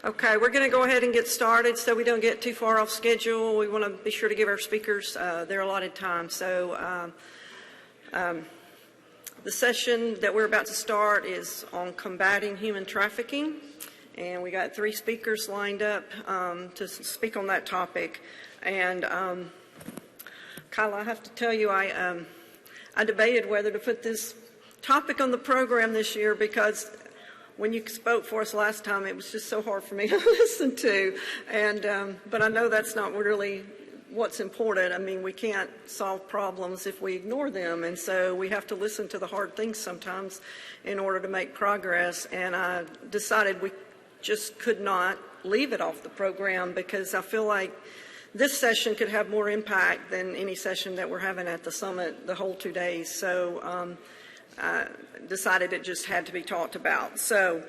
Okay, we're going to go ahead and get started so we don't get too far off schedule. We want to be sure to give our speakers their allotted time. So the session that we're about to start is on combating human trafficking, and we got 3 speakers lined up to speak on that topic. And Kylla, I have to tell you, I debated whether to put this topic on the program this year because when you spoke for us last time, it was just so hard for me to listen to. And but I know that's not really what's important. I mean, we can't solve problems if we ignore them, and so we have to listen to the hard things sometimes in order to make progress. And I decided we just could not leave it off the program because I feel like this session could have more impact than any session that we're having at the summit the whole 2 days. So I decided it just had to be talked about. So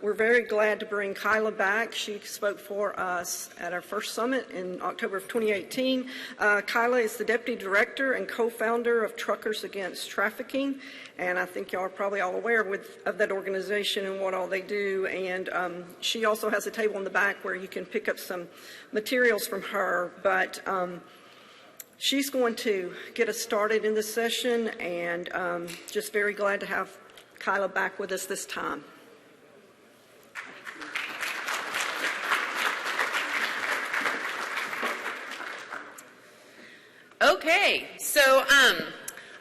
we're very glad to bring Kylla back. She spoke for us at our first summit in October of 2018. Kylla is the Deputy Director and co-founder of Truckers Against Trafficking, and I think y'all are probably all aware of that organization and what all they do. And she also has a table in the back where you can pick up some materials from her. But she's going to get us started in this session, and just very glad to have Kylla back with us this time. Okay, so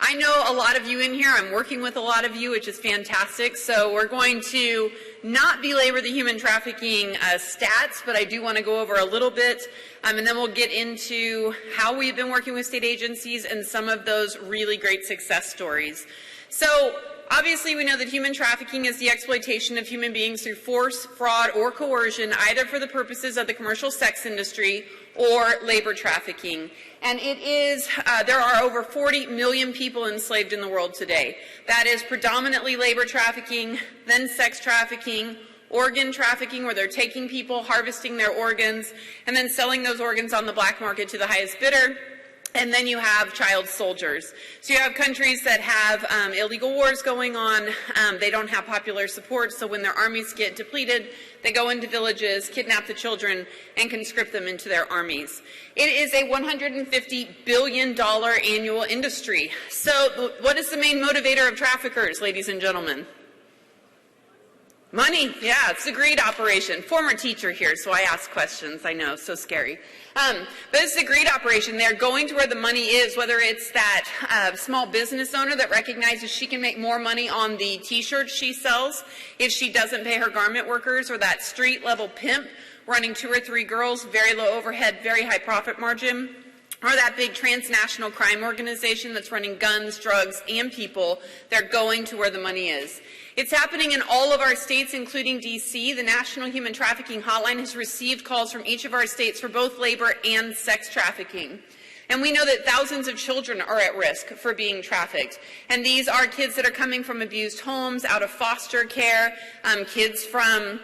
I know a lot of you in here. I'm working with a lot of you, which is fantastic. So we're going to not belabor the human trafficking stats, but I do want to go over a little bit, and then we'll get into how we've been working with state agencies and some of those really great success stories. So obviously, we know that human trafficking is the exploitation of human beings through force, fraud, or coercion, either for the purposes of the commercial sex industry or labor trafficking. And it is, there are over 40 million people enslaved in the world today. That is predominantly labor trafficking, then sex trafficking, organ trafficking, where they're taking people, harvesting their organs, and then selling those organs on the black market to the highest bidder. And then you have child soldiers. So you have countries that have illegal wars going on. They don't have popular support, so when their armies get depleted, they go into villages, kidnap the children, and conscript them into their armies. It is a $150 billion annual industry. So what is the main motivator of traffickers, ladies and gentlemen? Money. Yeah, it's a greed operation. Former teacher here, so I ask questions. I know, so scary. But it's a greed operation. They're going to where the money is, whether it's that small business owner that recognizes she can make more money on the T-shirts she sells if she doesn't pay her garment workers, or that street-level pimp running 2 or 3 girls, very low overhead, very high profit margin, or that big transnational crime organization that's running guns, drugs, and people. They're going to where the money is. It's happening in all of our states, including D.C. The National Human Trafficking Hotline has received calls from each of our states for both labor and sex trafficking. And we know that thousands of children are at risk for being trafficked. And these are kids that are coming from abused homes, out of foster care, kids from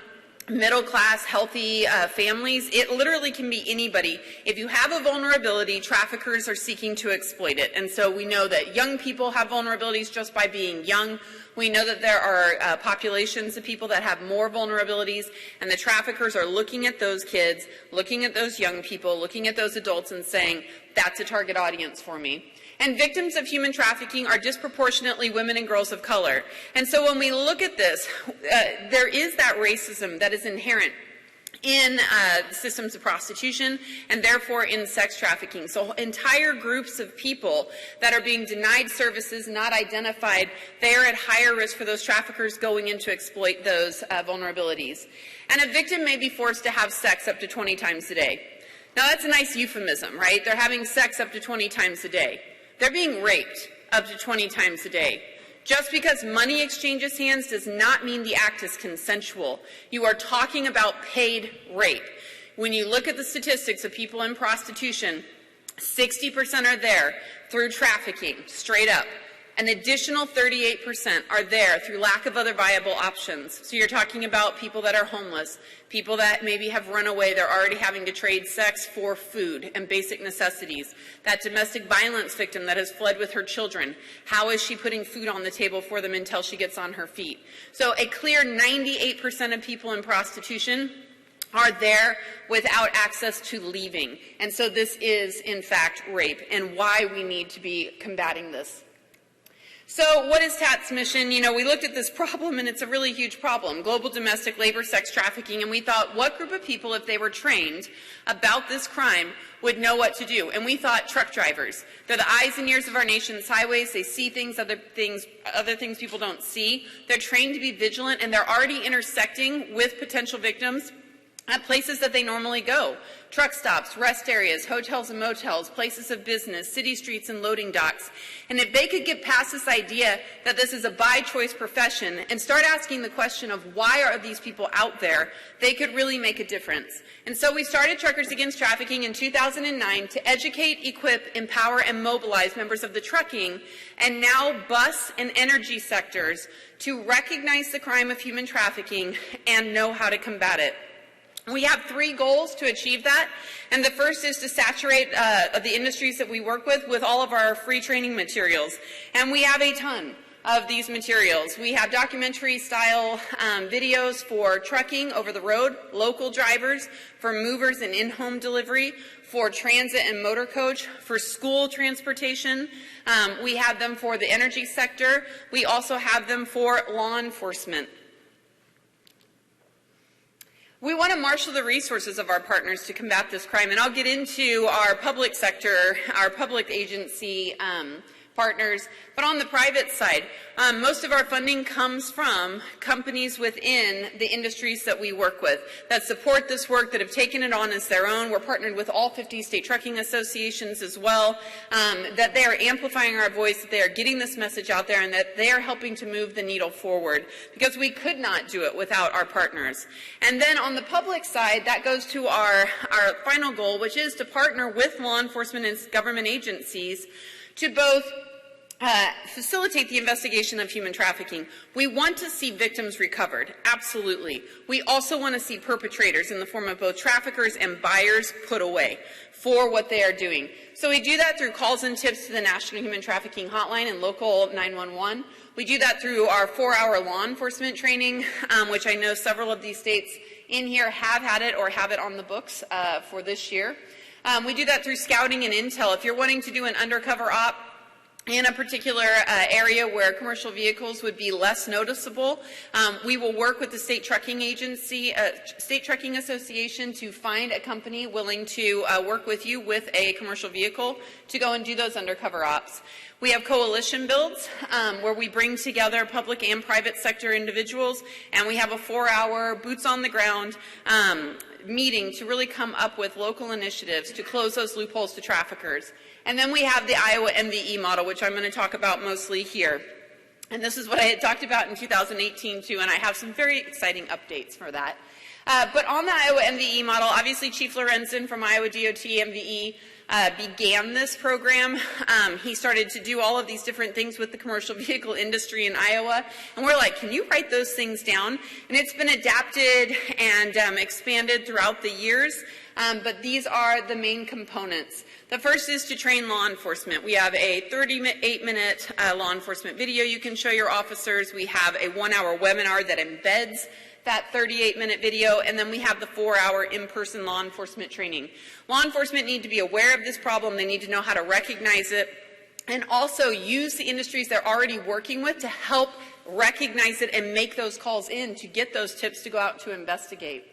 middle-class, healthy families. It literally can be anybody. If you have a vulnerability, traffickers are seeking to exploit it. And so we know that young people have vulnerabilities just by being young. We know that there are populations of people that have more vulnerabilities, and the traffickers are looking at those kids, looking at those young people, looking at those adults and saying, that's a target audience for me. And victims of human trafficking are disproportionately women and girls of color. And so when we look at this, there is that racism that is inherent in systems of prostitution and therefore in sex trafficking. So entire groups of people that are being denied services, not identified, they are at higher risk for those traffickers going in to exploit those vulnerabilities. And a victim may be forced to have sex up to 20 times a day. Now that's a nice euphemism, right? They're having sex up to 20 times a day. They're being raped up to 20 times a day. Just because money exchanges hands does not mean the act is consensual. You are talking about paid rape. When you look at the statistics of people in prostitution, 60% are there through trafficking, straight up. An additional 38% are there through lack of other viable options. So you're talking about people that are homeless, people that maybe have run away, they're already having to trade sex for food and basic necessities. That domestic violence victim that has fled with her children, how is she putting food on the table for them until she gets on her feet? So a clear 98% of people in prostitution are there without access to leaving. And so this is, in fact, rape, and why we need to be combating this. So what is TAT's mission? You know, we looked at this problem, and it's a really huge problem, global domestic labor, sex trafficking, and we thought, what group of people, if they were trained about this crime, would know what to do? And we thought truck drivers. They're the eyes and ears of our nation's highways. They see things, other things people don't see. They're trained to be vigilant, and they're already intersecting with potential victims at places that they normally go. Truck stops, rest areas, hotels and motels, places of business, city streets and loading docks. And if they could get past this idea that this is a by-choice profession and start asking the question of why are these people out there, they could really make a difference. And so we started Truckers Against Trafficking in 2009 to educate, equip, empower, and mobilize members of the trucking and now bus and energy sectors to recognize the crime of human trafficking and know how to combat it. We have 3 goals to achieve that, and the first is to saturate the industries that we work with all of our free training materials, and we have a ton of these materials. We have documentary-style videos for trucking over the road, local drivers, for movers and in-home delivery, for transit and motor coach, for school transportation. We have them for the energy sector. We also have them for law enforcement. We want to marshal the resources of our partners to combat this crime, and I'll get into our public sector, our public agency partners, but on the private side, most of our funding comes from companies within the industries that we work with that support this work, that have taken it on as their own. We're partnered with all 50 state trucking associations as well, that they are amplifying our voice, that they are getting this message out there, and that they are helping to move the needle forward, because we could not do it without our partners. And then on the public side, that goes to our final goal, which is to partner with law enforcement and government agencies to both facilitate the investigation of human trafficking. We want to see victims recovered, absolutely. We also want to see perpetrators in the form of both traffickers and buyers put away for what they are doing. So we do that through calls and tips to the National Human Trafficking Hotline and local 911. We do that through our 4-hour law enforcement training, which I know several of these states in here have had it or have it on the books for this year. We do that through scouting and intel. If you're wanting to do an undercover op in a particular area where commercial vehicles would be less noticeable, we will work with the state trucking agency, state trucking association, to find a company willing to work with you with a commercial vehicle to go and do those undercover ops. We have coalition builds where we bring together public and private sector individuals, and we have a 4-hour boots on the ground meeting to really come up with local initiatives to close those loopholes to traffickers. And then we have the Iowa MVE model, which I'm going to talk about mostly here. And this is what I had talked about in 2018 too, and I have some very exciting updates for that. But on the Iowa MVE model, obviously Chief Lorenzen from Iowa DOT MVE began this program. He started to do all of these different things with the commercial vehicle industry in Iowa, and we're like, can you write those things down? And it's been adapted and expanded throughout the years, but these are the main components. The first is to train law enforcement. We have a 38-minute law enforcement video you can show your officers. We have a 1-hour webinar that embeds that 38-minute video, and then we have the 4-hour in-person law enforcement training. Law enforcement need to be aware of this problem. They need to know how to recognize it and also use the industries they're already working with to help recognize it and make those calls in to get those tips to go out to investigate.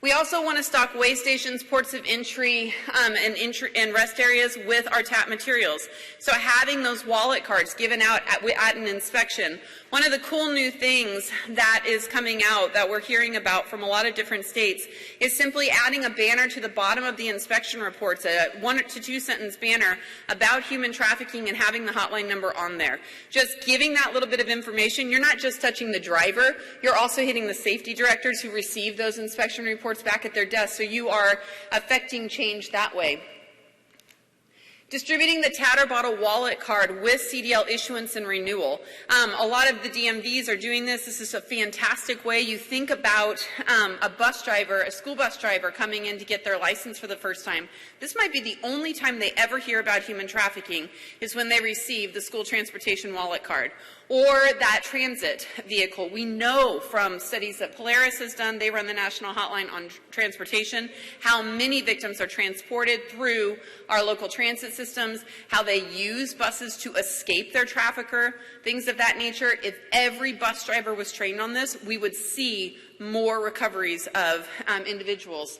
We also want to stock way stations, ports of entry, and rest areas with our TAP materials. So having those wallet cards given out at an inspection. One of the cool new things that is coming out that we're hearing about from a lot of different states is simply adding a banner to the bottom of the inspection reports, a 1 to 2 sentence banner about human trafficking, and having the hotline number on there. Just giving that little bit of information, you're not just touching the driver, you're also hitting the safety directors who receive those inspection reports back at their desk, so you are affecting change that way. Distributing the Tatter Bottle wallet card with CDL issuance and renewal. A lot of the DMVs are doing this. This is a fantastic way. You think about a bus driver, a school bus driver coming in to get their license for the first time. This might be the only time they ever hear about human trafficking is when they receive the school transportation wallet card. or that transit vehicle. We know from studies that Polaris has done, they run the National Hotline on Transportation, how many victims are transported through our local transit systems, how they use buses to escape their trafficker, things of that nature. If every bus driver was trained on this, we would see more recoveries of individuals.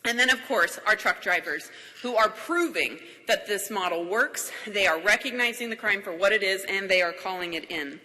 And then, of course, our truck drivers, who are proving that this model works. They are recognizing the crime for what it is, and they are calling it in.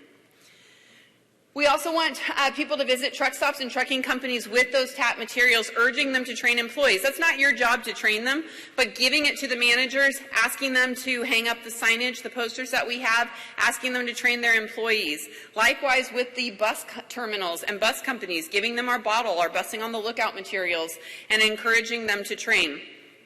We also want people to visit truck stops and trucking companies with those TAP materials, urging them to train employees. That's not your job to train them, but giving it to the managers, asking them to hang up the signage, the posters that we have, asking them to train their employees. Likewise with the bus terminals and bus companies, giving them our bottle, our busing on the lookout materials, and encouraging them to train.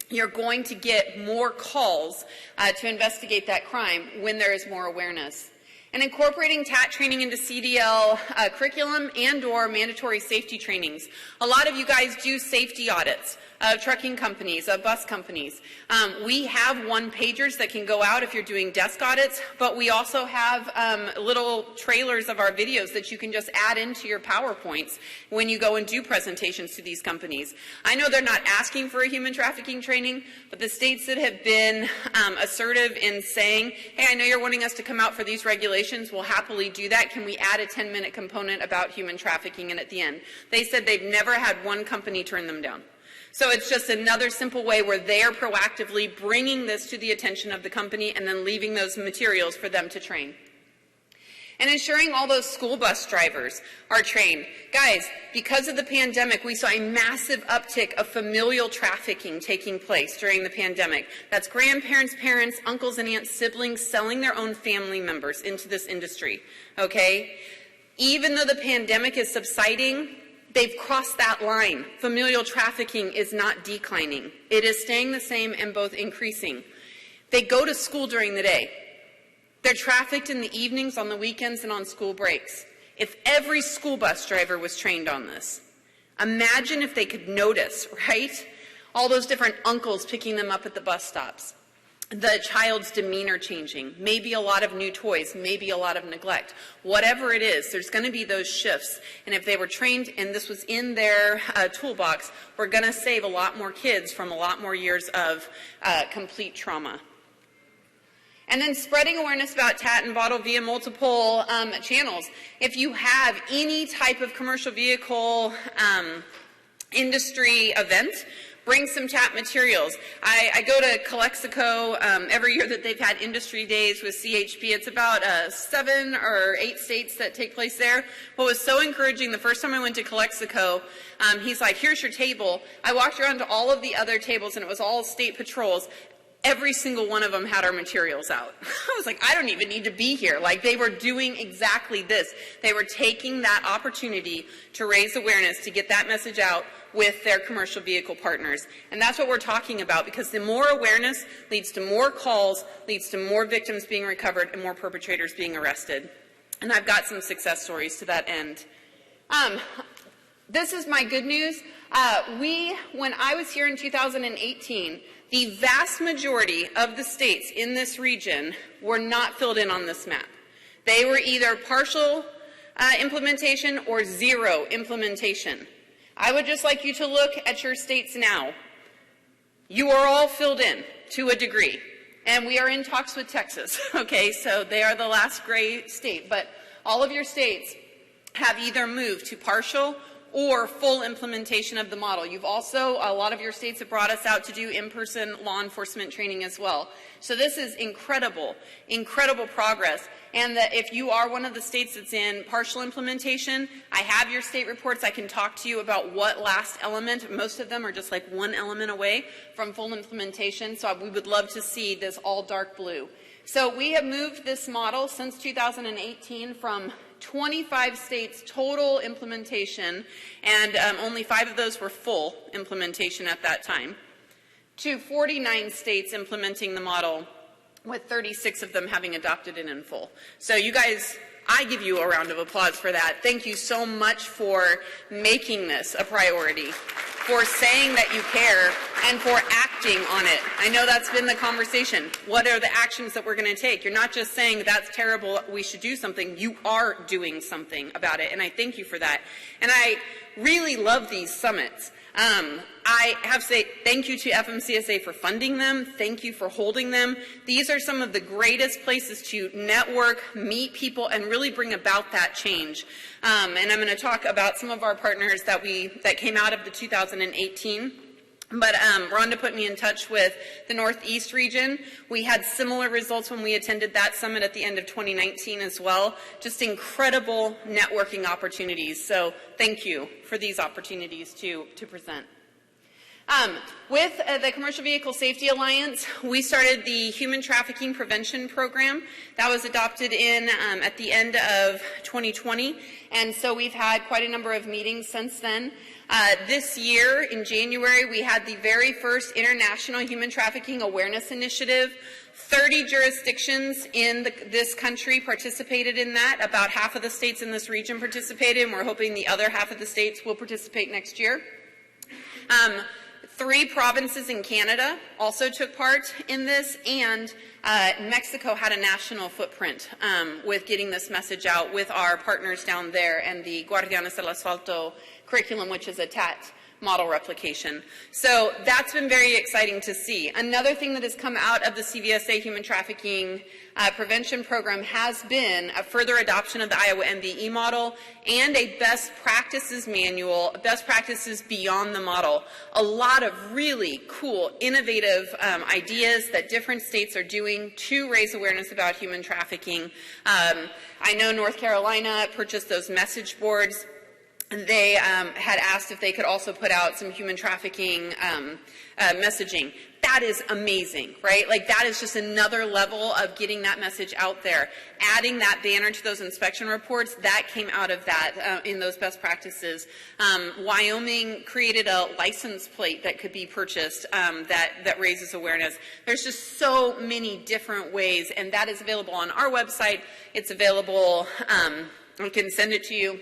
You're going to get more calls to investigate that crime when there is more awareness. And incorporating TAT training into CDL curriculum and/or mandatory safety trainings. A lot of you guys do safety audits of trucking companies, of bus companies. We have one-pagers that can go out if you're doing desk audits, but we also have little trailers of our videos that you can just add into your PowerPoints when you go and do presentations to these companies. I know they're not asking for a human trafficking training, but the states that have been assertive in saying, hey, I know you're wanting us to come out for these regulations, we'll happily do that. Can we add a 10-minute component about human trafficking in at the end? They said they've never had one company turn them down. So it's just another simple way where they are proactively bringing this to the attention of the company and then leaving those materials for them to train. And ensuring all those school bus drivers are trained. Guys, because of the pandemic, we saw a massive uptick of familial trafficking taking place during the pandemic. That's grandparents, parents, uncles and aunts, siblings selling their own family members into this industry, okay? Even though the pandemic is subsiding, they've crossed that line. Familial trafficking is not declining. It is staying the same and both increasing. They go to school during the day. They're trafficked in the evenings, on the weekends, and on school breaks. If every school bus driver was trained on this, imagine if they could notice, right? All those different uncles picking them up at the bus stops. The child's demeanor changing, maybe a lot of new toys, maybe a lot of neglect. Whatever it is, there's going to be those shifts. And if they were trained and this was in their toolbox, we're going to save a lot more kids from a lot more years of complete trauma. And then spreading awareness about TAT and bottle via multiple channels. If you have any type of commercial vehicle industry event, bring some TAP materials. I go to Calexico every year that they've had industry days with CHP. It's about 7 or 8 states that take place there. What was so encouraging, the first time I went to Calexico, he's like, here's your table. I walked around to all of the other tables and it was all state patrols. Every single one of them had our materials out. I was like, I don't even need to be here. Like, they were doing exactly this. They were taking that opportunity to raise awareness, to get that message out with their commercial vehicle partners. And that's what we're talking about, because the more awareness leads to more calls, leads to more victims being recovered and more perpetrators being arrested. And I've got some success stories to that end. This is my good news. When I was here in 2018, the vast majority of the states in this region were not filled in on this map. They were either partial implementation or zero implementation. I would just like you to look at your states now. You are all filled in to a degree. And we are in talks with Texas, okay? So they are the last gray state. But all of your states have either moved to partial or full implementation of the model. You've also, a lot of your states have brought us out to do in-person law enforcement training as well. So this is incredible, incredible progress. And that if you are one of the states that's in partial implementation, I have your state reports. I can talk to you about what last element. Most of them are just like one element away from full implementation. So we would love to see this all dark blue. So we have moved this model since 2018 from 25 states total implementation, and only 5 of those were full implementation at that time, to 49 states implementing the model, with 36 of them having adopted it in full. So you guys, I give you a round of applause for that. Thank you so much for making this a priority, for saying that you care, and for acting on it. I know that's been the conversation. What are the actions that we're going to take? You're not just saying that's terrible, we should do something. You are doing something about it, and I thank you for that. And I really love these summits. I have to say thank you to FMCSA for funding them. Thank you for holding them. These are some of the greatest places to network, meet people, and really bring about that change. And I'm going to talk about some of our partners that came out of the 2018. But Rhonda put me in touch with the Northeast region. We had similar results when we attended that summit at the end of 2019 as well. Just incredible networking opportunities. So thank you for these opportunities to present. With the Commercial Vehicle Safety Alliance, we started the Human Trafficking Prevention Program. That was adopted at the end of 2020. And so we've had quite a number of meetings since then. This year, in January, we had the very first International Human Trafficking Awareness Initiative. 30 jurisdictions in this country participated in that. About half of the states in this region participated, and we're hoping the other half of the states will participate next year. 3 provinces in Canada also took part in this, and Mexico had a national footprint with getting this message out with our partners down there and the Guardianes del Asfalto curriculum, which is a TAT model replication. So that's been very exciting to see. Another thing that has come out of the CVSA Human Trafficking Prevention Program has been a further adoption of the Iowa MVE model and a best practices manual, best practices beyond the model. A lot of really cool, innovative ideas that different states are doing to raise awareness about human trafficking. I know North Carolina purchased those message boards. They had asked if they could also put out some human trafficking messaging. That is amazing, right? Like, that is just another level of getting that message out there. Adding that banner to those inspection reports, that came out of that in those best practices. Wyoming created a license plate that could be purchased that raises awareness. There's just so many different ways, and that is available on our website. It's available, we can send it to you.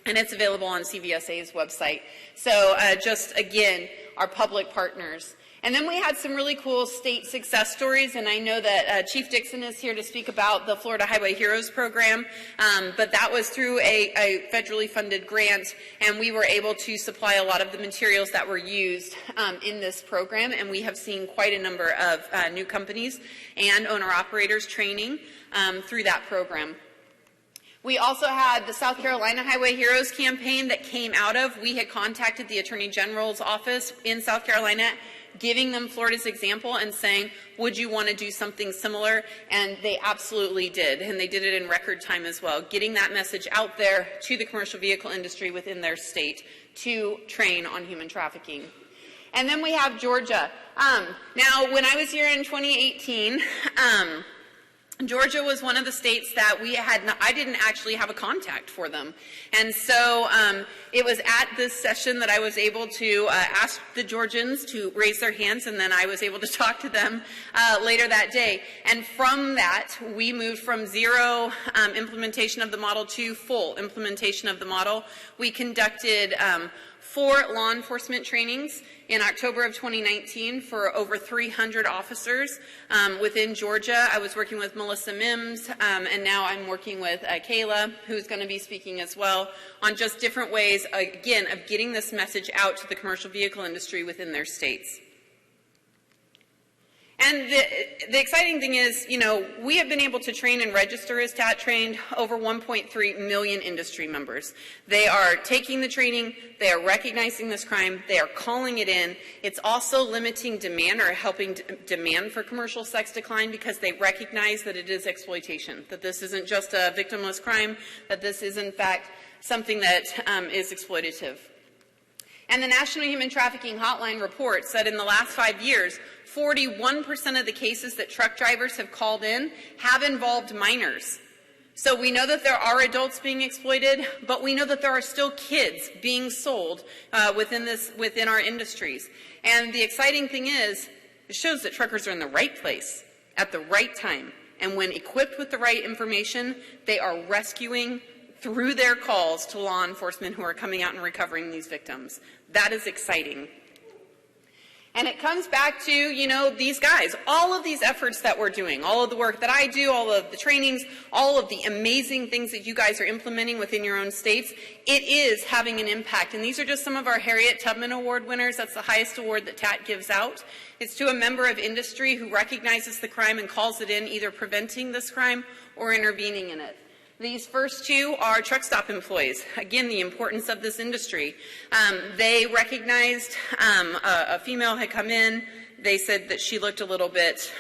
And it's available on CVSA's website. So just, again, our public partners. And then we had some really cool state success stories, and I know that Chief Dixon is here to speak about the Florida Highway Heroes program, but that was through a federally funded grant, and we were able to supply a lot of the materials that were used in this program, and we have seen quite a number of new companies and owner-operators training through that program. We also had the South Carolina Highway Heroes campaign that came out of. We had contacted the Attorney General's office in South Carolina, giving them Florida's example and saying, would you want to do something similar? And they absolutely did, and they did it in record time as well, getting that message out there to the commercial vehicle industry within their state to train on human trafficking. And then we have Georgia. Now, when I was here in 2018, Georgia was one of the states that I didn't actually have a contact for them. And so it was at this session that I was able to ask the Georgians to raise their hands, and then I was able to talk to them later that day. And from that, we moved from zero implementation of the model to full implementation of the model. We conducted 4 law enforcement trainings in October of 2019 for over 300 officers within Georgia. I was working with Melissa Mims, and now I'm working with Kylla, who's going to be speaking as well, on just different ways, again, of getting this message out to the commercial vehicle industry within their states. And the exciting thing is, you know, we have been able to train and register as TAT trained over 1.3 million industry members. They are taking the training, they are recognizing this crime, they are calling it in. It's also limiting demand or helping demand for commercial sex decline because they recognize that it is exploitation, that this isn't just a victimless crime, that this is in fact something that is exploitative. And the National Human Trafficking Hotline report said in the last 5 years, 41% of the cases that truck drivers have called in have involved minors. So we know that there are adults being exploited, but we know that there are still kids being sold within our industries. And the exciting thing is, it shows that truckers are in the right place at the right time. And when equipped with the right information, they are rescuing through their calls to law enforcement who are coming out and recovering these victims. That is exciting. And it comes back to, you know, these guys, all of these efforts that we're doing, all of the work that I do, all of the trainings, all of the amazing things that you guys are implementing within your own states, it is having an impact. And these are just some of our Harriet Tubman Award winners. That's the highest award that TAT gives out. It's to a member of industry who recognizes the crime and calls it in, either preventing this crime or intervening in it. These first two are truck stop employees. Again, the importance of this industry. They recognized a female had come in. They said that she looked a little bit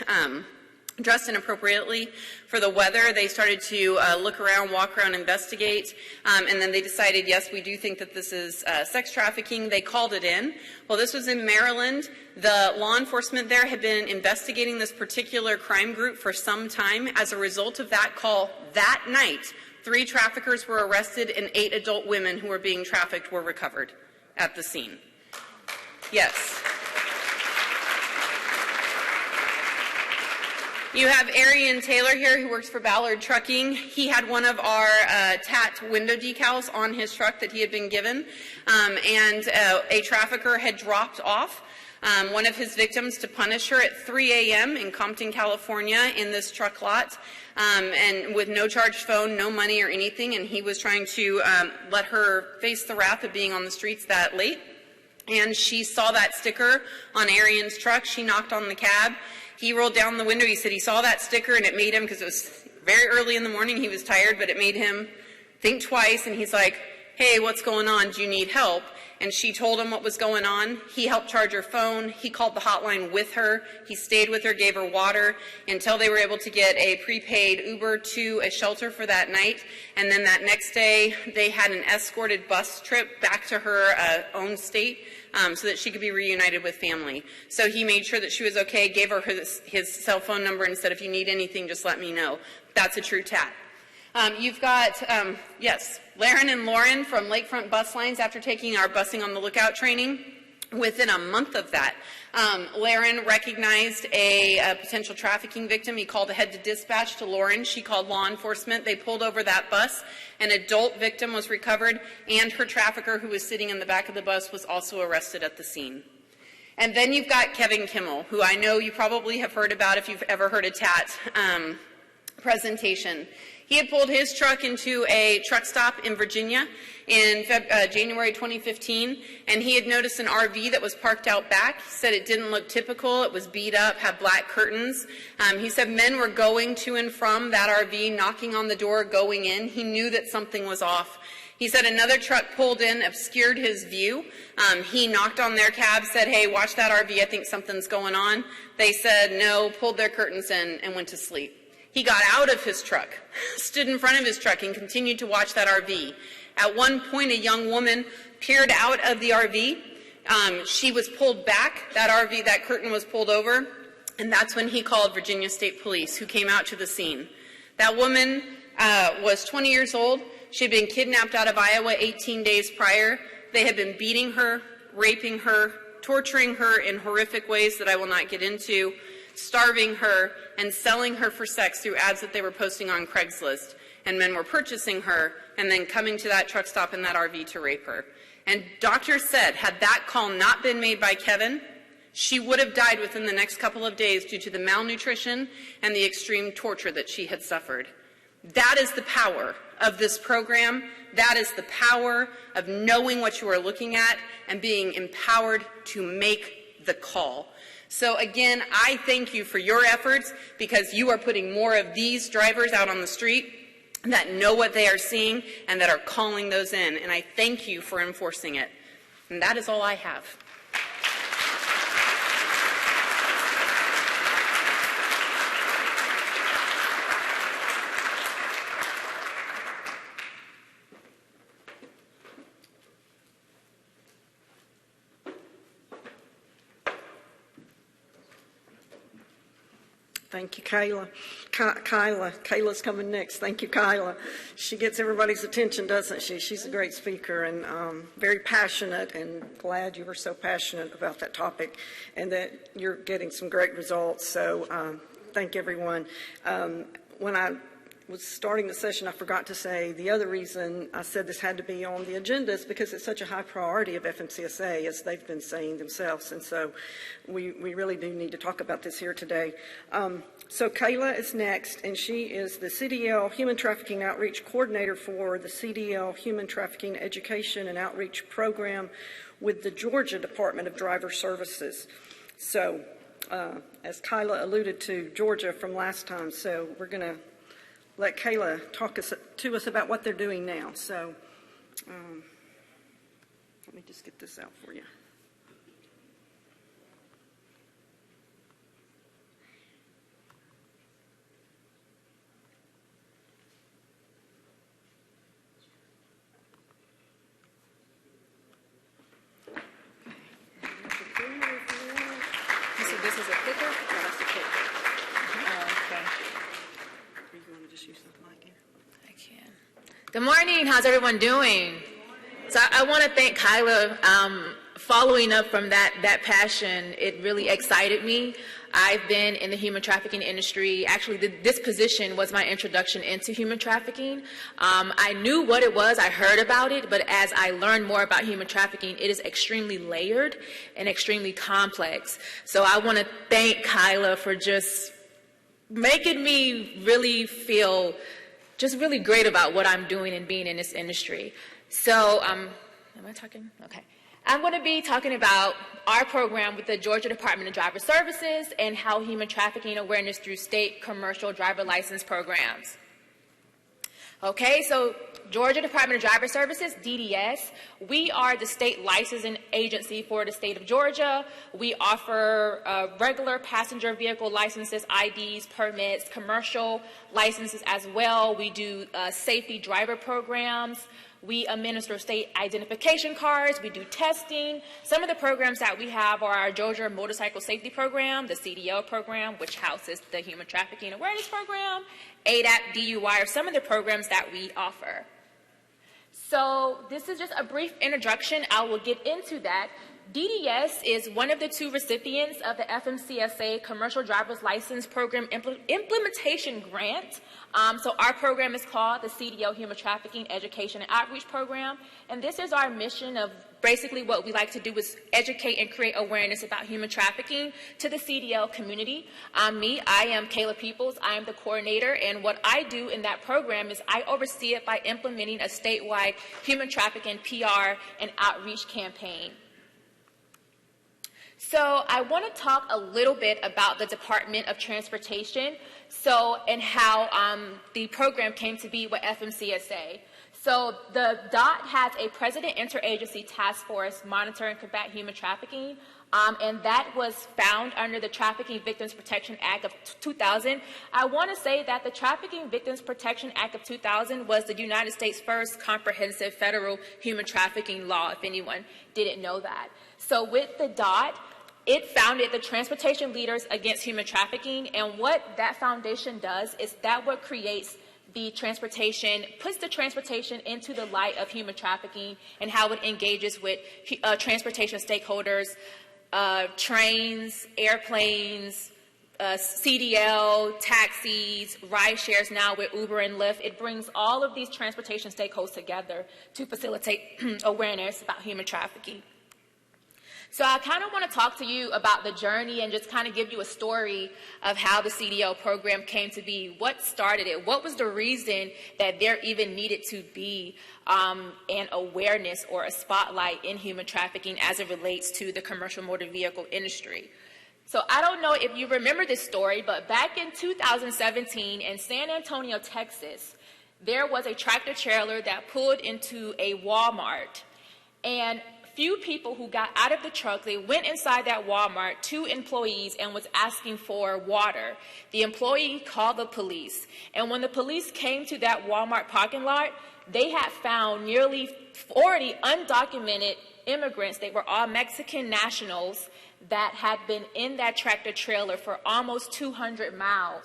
dressed inappropriately for the weather. They started to look around, walk around, investigate, and then they decided, yes, we do think that this is sex trafficking. They called it in. Well, this was in Maryland. The law enforcement there had been investigating this particular crime group for some time. As a result of that call that night, 3 traffickers were arrested and 8 adult women who were being trafficked were recovered at the scene. Yes. You have Arian Taylor here, who works for Ballard Trucking. He had one of our TAT window decals on his truck that he had been given, and a trafficker had dropped off one of his victims to punish her at 3 a.m. in Compton, California, in this truck lot, and with no charged phone, no money or anything, and he was trying to let her face the wrath of being on the streets that late. And she saw that sticker on Arian's truck. She knocked on the cab. He rolled down the window. He said he saw that sticker, and it made him, because it was very early in the morning, he was tired, but it made him think twice. And he's like, hey, what's going on? Do you need help? And she told him what was going on. He helped charge her phone. He called the hotline with her. He stayed with her, gave her water until they were able to get a prepaid Uber to a shelter for that night. And then that next day, they had an escorted bus trip back to her own state, so that she could be reunited with family. So he made sure that she was okay, gave her his cell phone number, and said, if you need anything, just let me know. That's a true TAT. You've got, yes, Laren and Lauren from Lakefront Bus Lines, after taking our Busing on the Lookout training. Within a month of that, Laren recognized a potential trafficking victim. He called ahead to dispatch to Lauren. She called law enforcement. They pulled over that bus. An adult victim was recovered, and her trafficker, who was sitting in the back of the bus, was also arrested at the scene. And then you've got Kevin Kimmel, who I know you probably have heard about if you've ever heard a TAT presentation. He had pulled his truck into a truck stop in Virginia in January 2015, and he had noticed an RV that was parked out back. He said it didn't look typical. It was beat up, had black curtains. He said men were going to and from that RV, knocking on the door, going in. He knew that something was off. He said another truck pulled in, obscured his view. He knocked on their cab, said, hey, watch that RV, I think something's going on. They said no, pulled their curtains in, and went to sleep. He got out of his truck, stood in front of his truck, and continued to watch that RV. At one point, a young woman peered out of the RV. She was pulled back. That RV, that curtain was pulled over, and that's when he called Virginia State Police, who came out to the scene. That woman was 20 years old. She had been kidnapped out of Iowa 18 days prior. They had been beating her, raping her, torturing her in horrific ways that I will not get into, starving her, and selling her for sex through ads that they were posting on Craigslist. And men were purchasing her and then coming to that truck stop in that RV to rape her. And doctors said, had that call not been made by Kevin, she would have died within the next couple of days due to the malnutrition and the extreme torture that she had suffered. That is the power of this program. That is the power of knowing what you are looking at and being empowered to make the call. So again, I thank you for your efforts, because you are putting more of these drivers out on the street that know what they are seeing and that are calling those in. And I thank you for enforcing it. And that is all I have. Thank you, Kylla. Kylla's coming next. Thank you, Kylla. She gets everybody's attention, doesn't she? She's a great speaker and very passionate, and glad you were so passionate about that topic and that you're getting some great results. So thank everyone. When I was starting the session, I forgot to say the other reason I said this had to be on the agenda is because it's such a high priority of FMCSA, as they've been saying themselves. And so we really do need to talk about this here today. So Kylla is next, and she is the CDL Human Trafficking Outreach Coordinator for the CDL Human Trafficking Education and Outreach Program with the Georgia Department of Driver Services. So as Kylla alluded to, Georgia from last time, so we're going to let Kylla talk to us about what they're doing now. So let me just get this out for you. So this is a clicker? Yeah, that's the clicker. Oh, okay. You want to just use the mic here? I can. Good morning. How's everyone doing? So I want to thank Kylla. Following up from that passion, it really excited me. I've been in the human trafficking industry. Actually, this position was my introduction into human trafficking. I knew what it was. I heard about it. But as I learned more about human trafficking, it is extremely layered and extremely complex. So I want to thank Kylla for just making me really feel just really great about what I'm doing and being in this industry. So, am I talking? Okay. I'm going to be talking about our program with the Georgia Department of Driver Services and how human trafficking awareness through state commercial driver license programs. Okay, so Georgia Department of Driver Services, DDS, we are the state licensing agency for the state of Georgia. We offer regular passenger vehicle licenses, IDs, permits, commercial licenses as well. We do safety driver programs. We administer state identification cards. We do testing. Some of the programs that we have are our Georgia Motorcycle Safety Program, the CDL program, which houses the Human Trafficking Awareness Program, ADAP, DUI, are some of the programs that we offer. So this is just a brief introduction. I will get into that. DDS is one of the two recipients of the FMCSA Commercial Driver's License Program Implementation Grant. So our program is called the CDL Human Trafficking Education and Outreach Program. And this is our mission of basically what we like to do is educate and create awareness about human trafficking to the CDL community. I am Kylla Peoples. I am the coordinator. And what I do in that program is I oversee it by implementing a statewide human trafficking PR and outreach campaign. So I want to talk a little bit about the Department of Transportation, and how the program came to be with FMCSA. So the DOT has a President Interagency Task Force Monitor and Combat Human Trafficking, and that was found under the Trafficking Victims Protection Act of 2000. I want to say that the Trafficking Victims Protection Act of 2000 was the United States' first comprehensive federal human trafficking law, if anyone didn't know that. So with the DOT, it founded the Transportation Leaders Against Human Trafficking, and what that foundation does is that what creates the transportation, puts the transportation into the light of human trafficking and how it engages with transportation stakeholders, trains, airplanes, CDL, taxis, ride shares now with Uber and Lyft. It brings all of these transportation stakeholders together to facilitate awareness about human trafficking. So I kind of want to talk to you about the journey and just kind of give you a story of how the CDL program came to be, what started it, what was the reason that there even needed to be an awareness or a spotlight in human trafficking as it relates to the commercial motor vehicle industry. So I don't know if you remember this story, but back in 2017 in San Antonio, Texas, there was a tractor trailer that pulled into a Walmart, and few people who got out of the truck, they went inside that Walmart, 2 employees, and was asking for water. The employee called the police, and when the police came to that Walmart parking lot, they had found nearly 40 undocumented immigrants. They were all Mexican nationals that had been in that tractor trailer for almost 200 miles.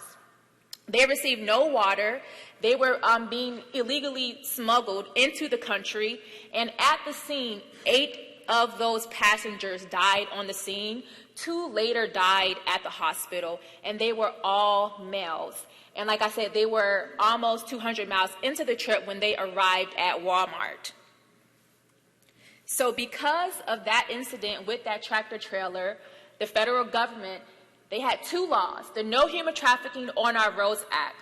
They received no water. They were being illegally smuggled into the country, and at the scene, 8 of those passengers died on the scene. 2 later died at the hospital, and they were all males. And like I said, they were almost 200 miles into the trip when they arrived at Walmart. So because of that incident with that tractor trailer, the federal government, they had 2 laws, the No Human Trafficking on Our Roads Act,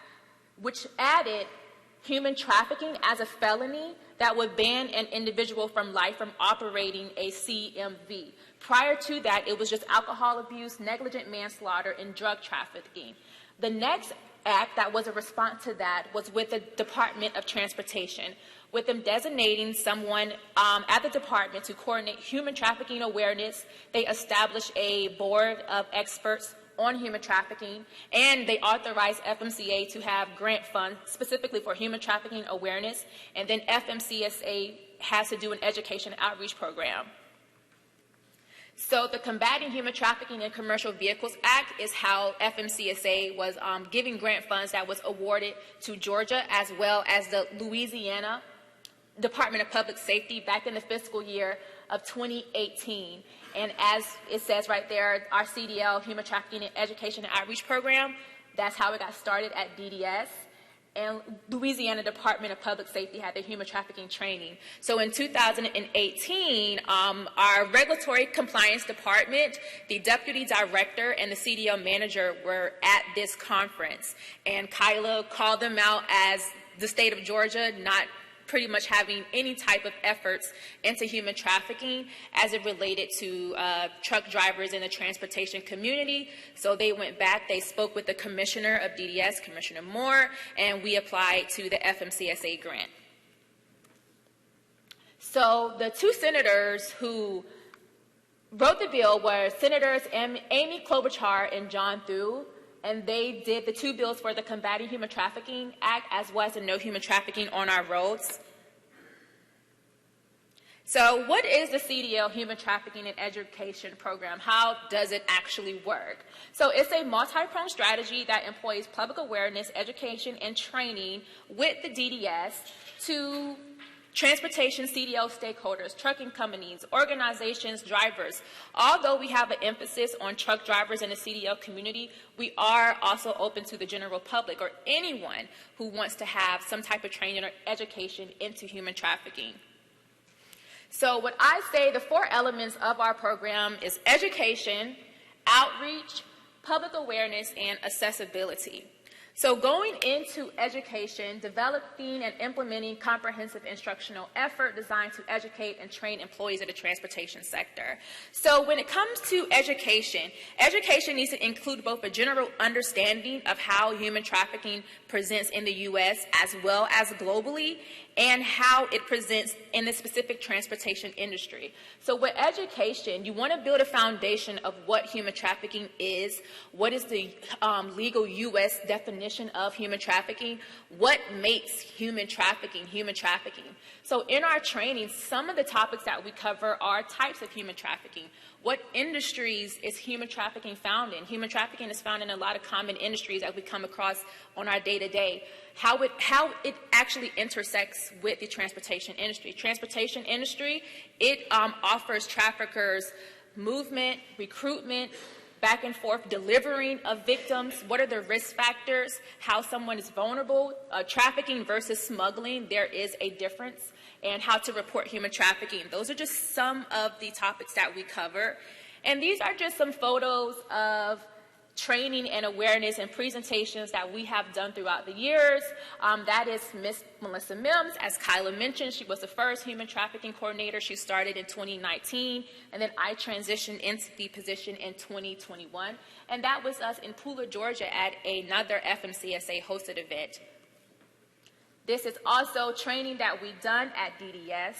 which added human trafficking as a felony that would ban an individual from life from operating a CMV. Prior to that, it was just alcohol abuse, negligent manslaughter, and drug trafficking. The next act that was a response to that was with the Department of Transportation, with them designating someone at the department to coordinate human trafficking awareness. They established a board of experts on human trafficking, and they authorized FMCA to have grant funds specifically for human trafficking awareness, and then FMCSA has to do an education outreach program. So the Combating Human Trafficking in Commercial Vehicles Act is how FMCSA was giving grant funds that was awarded to Georgia as well as the Louisiana Department of Public Safety back in the fiscal year of 2018. And as it says right there, our CDL, Human Trafficking and Education and Outreach Program, that's how it got started at DDS. And Louisiana Department of Public Safety had the human trafficking training. So in 2018, our Regulatory Compliance Department, the Deputy Director, and the CDL Manager were at this conference. And Kylla called them out as the state of Georgia not pretty much having any type of efforts into human trafficking as it related to truck drivers in the transportation community. So they went back, they spoke with the commissioner of DDS, Commissioner Moore, and we applied to the FMCSA grant. So the 2 senators who wrote the bill were Senators Amy Klobuchar and John Thune, and they did the 2 bills for the Combating Human Trafficking Act as well as the No Human Trafficking on Our Roads. So what is the CDL Human Trafficking and Education Program? How does it actually work? So it's a multi-pronged strategy that employs public awareness, education, and training with the DDS to transportation CDL stakeholders, trucking companies, organizations, drivers. Although we have an emphasis on truck drivers in the CDL community, we are also open to the general public or anyone who wants to have some type of training or education into human trafficking. So what I say the 4 elements of our program is education, outreach, public awareness, and accessibility. So going into education, developing and implementing comprehensive instructional effort designed to educate and train employees of the transportation sector. So when it comes to education, education needs to include both a general understanding of how human trafficking presents in the U.S. as well as globally, and how it presents in the specific transportation industry. So with education, you want to build a foundation of what human trafficking is, what is the legal U.S. definition of human trafficking, what makes human trafficking human trafficking. So in our training, some of the topics that we cover are types of human trafficking. What industries is human trafficking found in? Human trafficking is found in a lot of common industries that we come across on our day-to-day. How it actually intersects with the transportation industry. Transportation industry, it offers traffickers movement, recruitment, back and forth delivering of victims. What are the risk factors? How someone is vulnerable. Trafficking versus smuggling, there is a difference. And how to report human trafficking. Those are just some of the topics that we cover. And these are just some photos of training and awareness and presentations that we have done throughout the years. That is Miss Melissa Mims. As Kylla mentioned, she was the first human trafficking coordinator. She started in 2019, and then I transitioned into the position in 2021. And that was us in Pooler, Georgia at another FMCSA hosted event. This is also training that we've done at DDS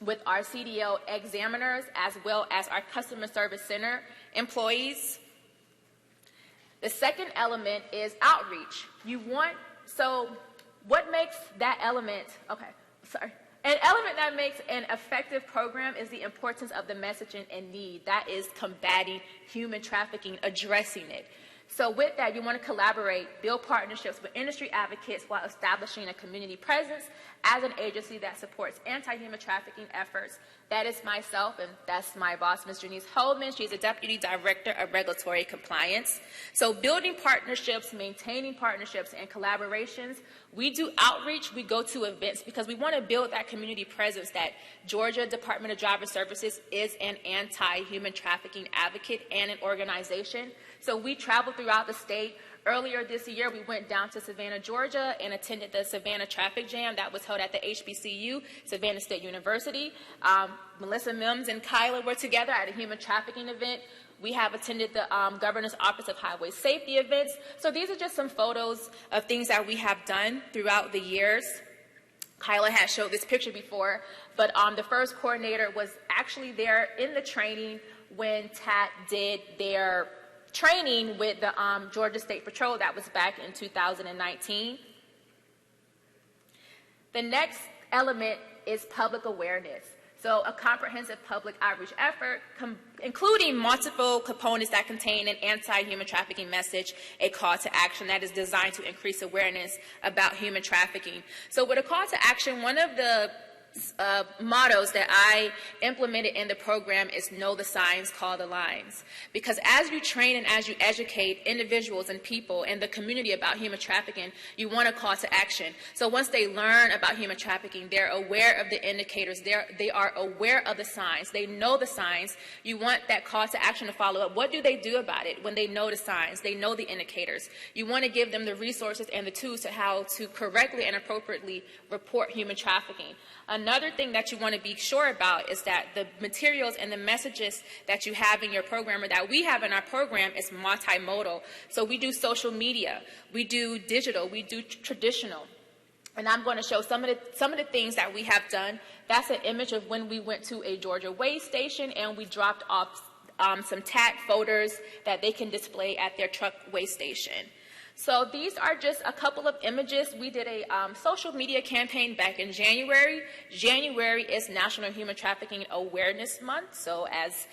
with our CDL examiners as well as our customer service center employees. The second element is outreach. So what makes that element, an element that makes an effective program is the importance of the messaging and need. That is combating human trafficking, addressing it. So with that, you want to collaborate, build partnerships with industry advocates while establishing a community presence as an agency that supports anti-human trafficking efforts. That is myself, and that's my boss, Ms. Janice Holdman. She's the Deputy Director of Regulatory Compliance. So building partnerships, maintaining partnerships, and collaborations. We do outreach, we go to events because we want to build that community presence that Georgia Department of Driver Services is an anti-human trafficking advocate and an organization. So we travel throughout the state. Earlier this year, we went down to Savannah, Georgia, and attended the Savannah Traffic Jam that was held at the HBCU, Savannah State University. Melissa Mims and Kylla were together at a human trafficking event. We have attended the Governor's Office of Highway Safety events. So these are just some photos of things that we have done throughout the years. Kylla has showed this picture before, but the first coordinator was actually there in the training when TAT did their training with the Georgia State Patrol. That was back in 2019. The next element is public awareness. So a comprehensive public outreach effort, including multiple components that contain an anti-human trafficking message, a call to action that is designed to increase awareness about human trafficking. So with a call to action, one of the mottos that I implemented in the program is know the signs, call the lines. Because as you train and as you educate individuals and people in the community about human trafficking, you want a call to action. So once they learn about human trafficking, they're aware of the indicators, they are aware of the signs, they know the signs. You want that call to action to follow up. What do they do about it when they know the signs, they know the indicators? You want to give them the resources and the tools to how to correctly and appropriately report human trafficking. Another thing that you want to be sure about is that the materials and the messages that you have in your program or that we have in our program is multimodal. So we do social media, we do digital, we do traditional. And I'm going to show some of the things that we have done. That's an image of when we went to a Georgia weigh station and we dropped off some TAT folders that they can display at their truck weigh station. So these are just a couple of images. We did a social media campaign back in January. January is National Human Trafficking Awareness Month. So as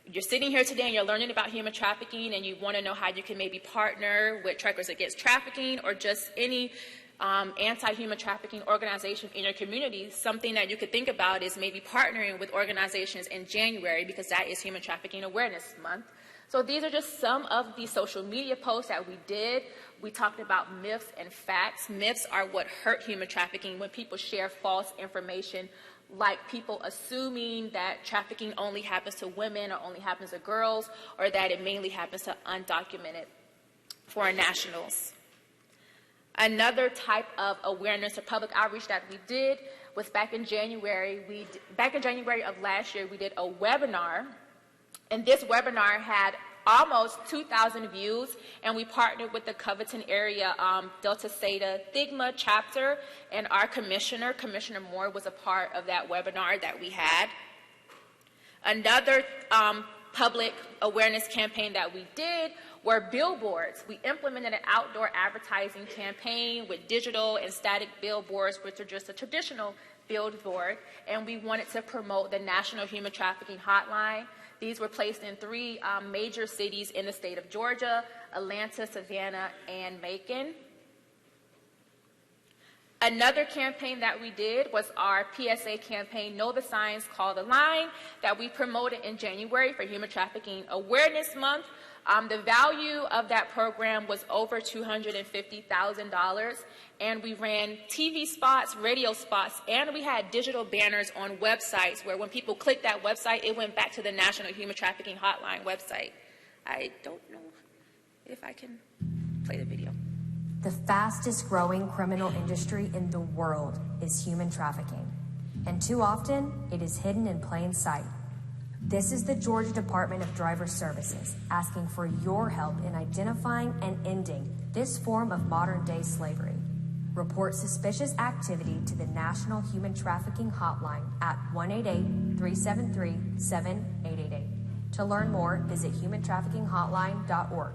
you're sitting here today and you're learning about human trafficking and you want to know how you can maybe partner with Truckers Against Trafficking or just any anti-human trafficking organization in your community, something that you could think about is maybe partnering with organizations in January because that is Human Trafficking Awareness Month. So these are just some of the social media posts that we did. We talked about myths and facts. Myths are what hurt human trafficking when people share false information, like people assuming that trafficking only happens to women or only happens to girls, or that it mainly happens to undocumented foreign nationals. Another type of awareness or public outreach that we did was back in January. Back in January of last year, we did a webinar. And this webinar had almost 2,000 views, and we partnered with the Covington area Delta Theta Sigma chapter, and our commissioner, Commissioner Moore, was a part of that webinar that we had. Another public awareness campaign that we did were billboards. We implemented an outdoor advertising campaign with digital and static billboards, which are just a traditional billboard, and we wanted to promote the National Human Trafficking Hotline. These were placed in 3 major cities in the state of Georgia: Atlanta, Savannah, and Macon. Another campaign that we did was our PSA campaign, Know the Signs, Call the Line, that we promoted in January for Human Trafficking Awareness Month. The value of that program was over $250,000, and we ran TV spots, radio spots, and we had digital banners on websites where when people clicked that website, it went back to the National Human Trafficking Hotline website. I don't know if I can play the video. The fastest growing criminal industry in the world is human trafficking, and too often it is hidden in plain sight. This is the Georgia Department of Driver Services asking for your help in identifying and ending this form of modern-day slavery. Report suspicious activity to the National Human Trafficking Hotline at 1-888-373-7888. To learn more, visit humantraffickinghotline.org.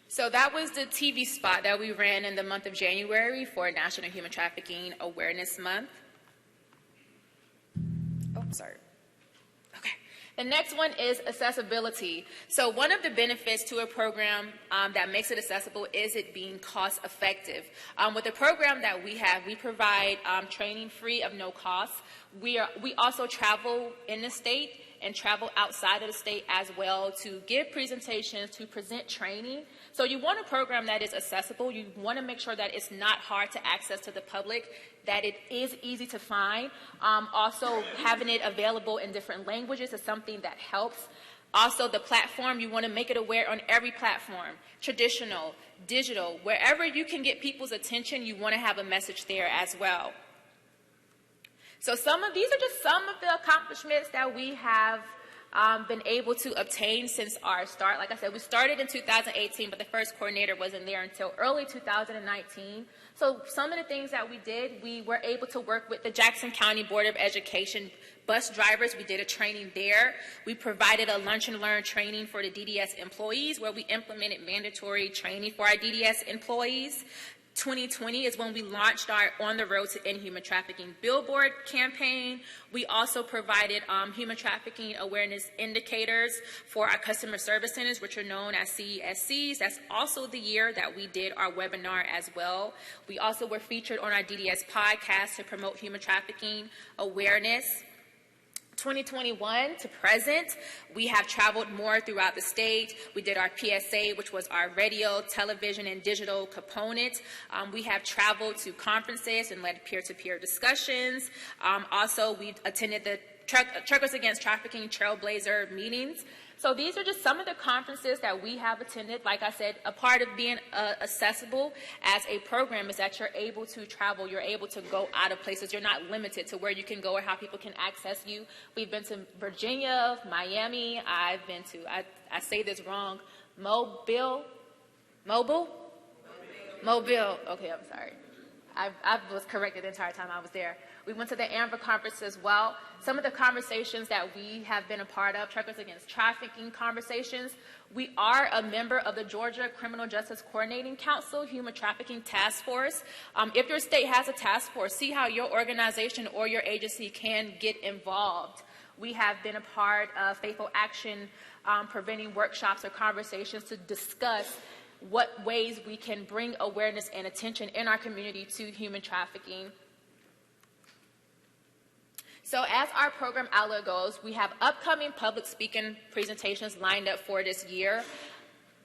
So that was the TV spot that we ran in the month of January for National Human Trafficking Awareness Month. Oh, sorry. Okay. The next one is accessibility. So one of the benefits to a program that makes it accessible is it being cost effective. With the program that we have, we provide training free of no cost. We also travel in the state and travel outside of the state as well to give presentations, to present training. So you want a program that is accessible. You want to make sure that it's not hard to access to the public, that it is easy to find. Also, having it available in different languages is something that helps. Also, the platform, you want to make it aware on every platform, traditional, digital, wherever you can get people's attention, you want to have a message there as well. So these are just some of the accomplishments that we have been able to obtain since our start. Like I said, we started in 2018, but the first coordinator wasn't there until early 2019. So some of the things that we did, we were able to work with the Jackson County Board of Education bus drivers. We did a training there. We provided a lunch and learn training for the DDS employees where we implemented mandatory training for our DDS employees. 2020 is when we launched our On the Road to End Human Trafficking billboard campaign. We also provided human trafficking awareness indicators for our customer service centers, which are known as CESCs. That's also the year that we did our webinar as well. We also were featured on our DDS podcast to promote human trafficking awareness. 2021 to present, we have traveled more throughout the state. We did our PSA, which was our radio, television, and digital component. We have traveled to conferences and led peer-to-peer discussions. Also, we attended the Truckers Against Trafficking Trailblazer meetings. So these are just some of the conferences that we have attended. Like I said, a part of being accessible as a program is that you're able to travel, you're able to go out of places. You're not limited to where you can go or how people can access you. We've been to Virginia, Miami. I've been to, I say this wrong, Mobile? Okay, I'm sorry. I was corrected the entire time I was there. We went to the AMBER conference as well. Some of the conversations that we have been a part of, Truckers Against Trafficking conversations, we are a member of the Georgia Criminal Justice Coordinating Council Human Trafficking Task Force. If your state has a task force, see how your organization or your agency can get involved. We have been a part of Faithful Action preventing workshops or conversations to discuss what ways we can bring awareness and attention in our community to human trafficking. So as our program outlook goes, we have upcoming public speaking presentations lined up for this year.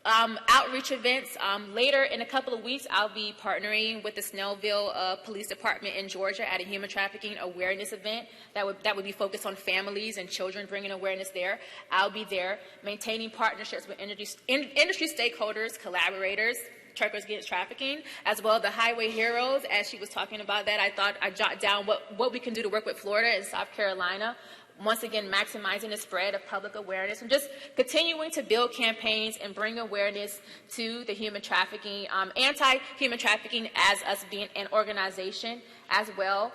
Outreach events. Later in a couple of weeks, I'll be partnering with the Snellville Police Department in Georgia at a human trafficking awareness event that would be focused on families and children, bringing awareness there. I'll be there maintaining partnerships with industry stakeholders, collaborators, Truckers Against Trafficking, as well as the Highway Heroes. As she was talking about that, I thought I'd jot down what we can do to work with Florida and South Carolina. Once again, maximizing the spread of public awareness and just continuing to build campaigns and bring awareness to the human trafficking, anti-human trafficking as us being an organization as well.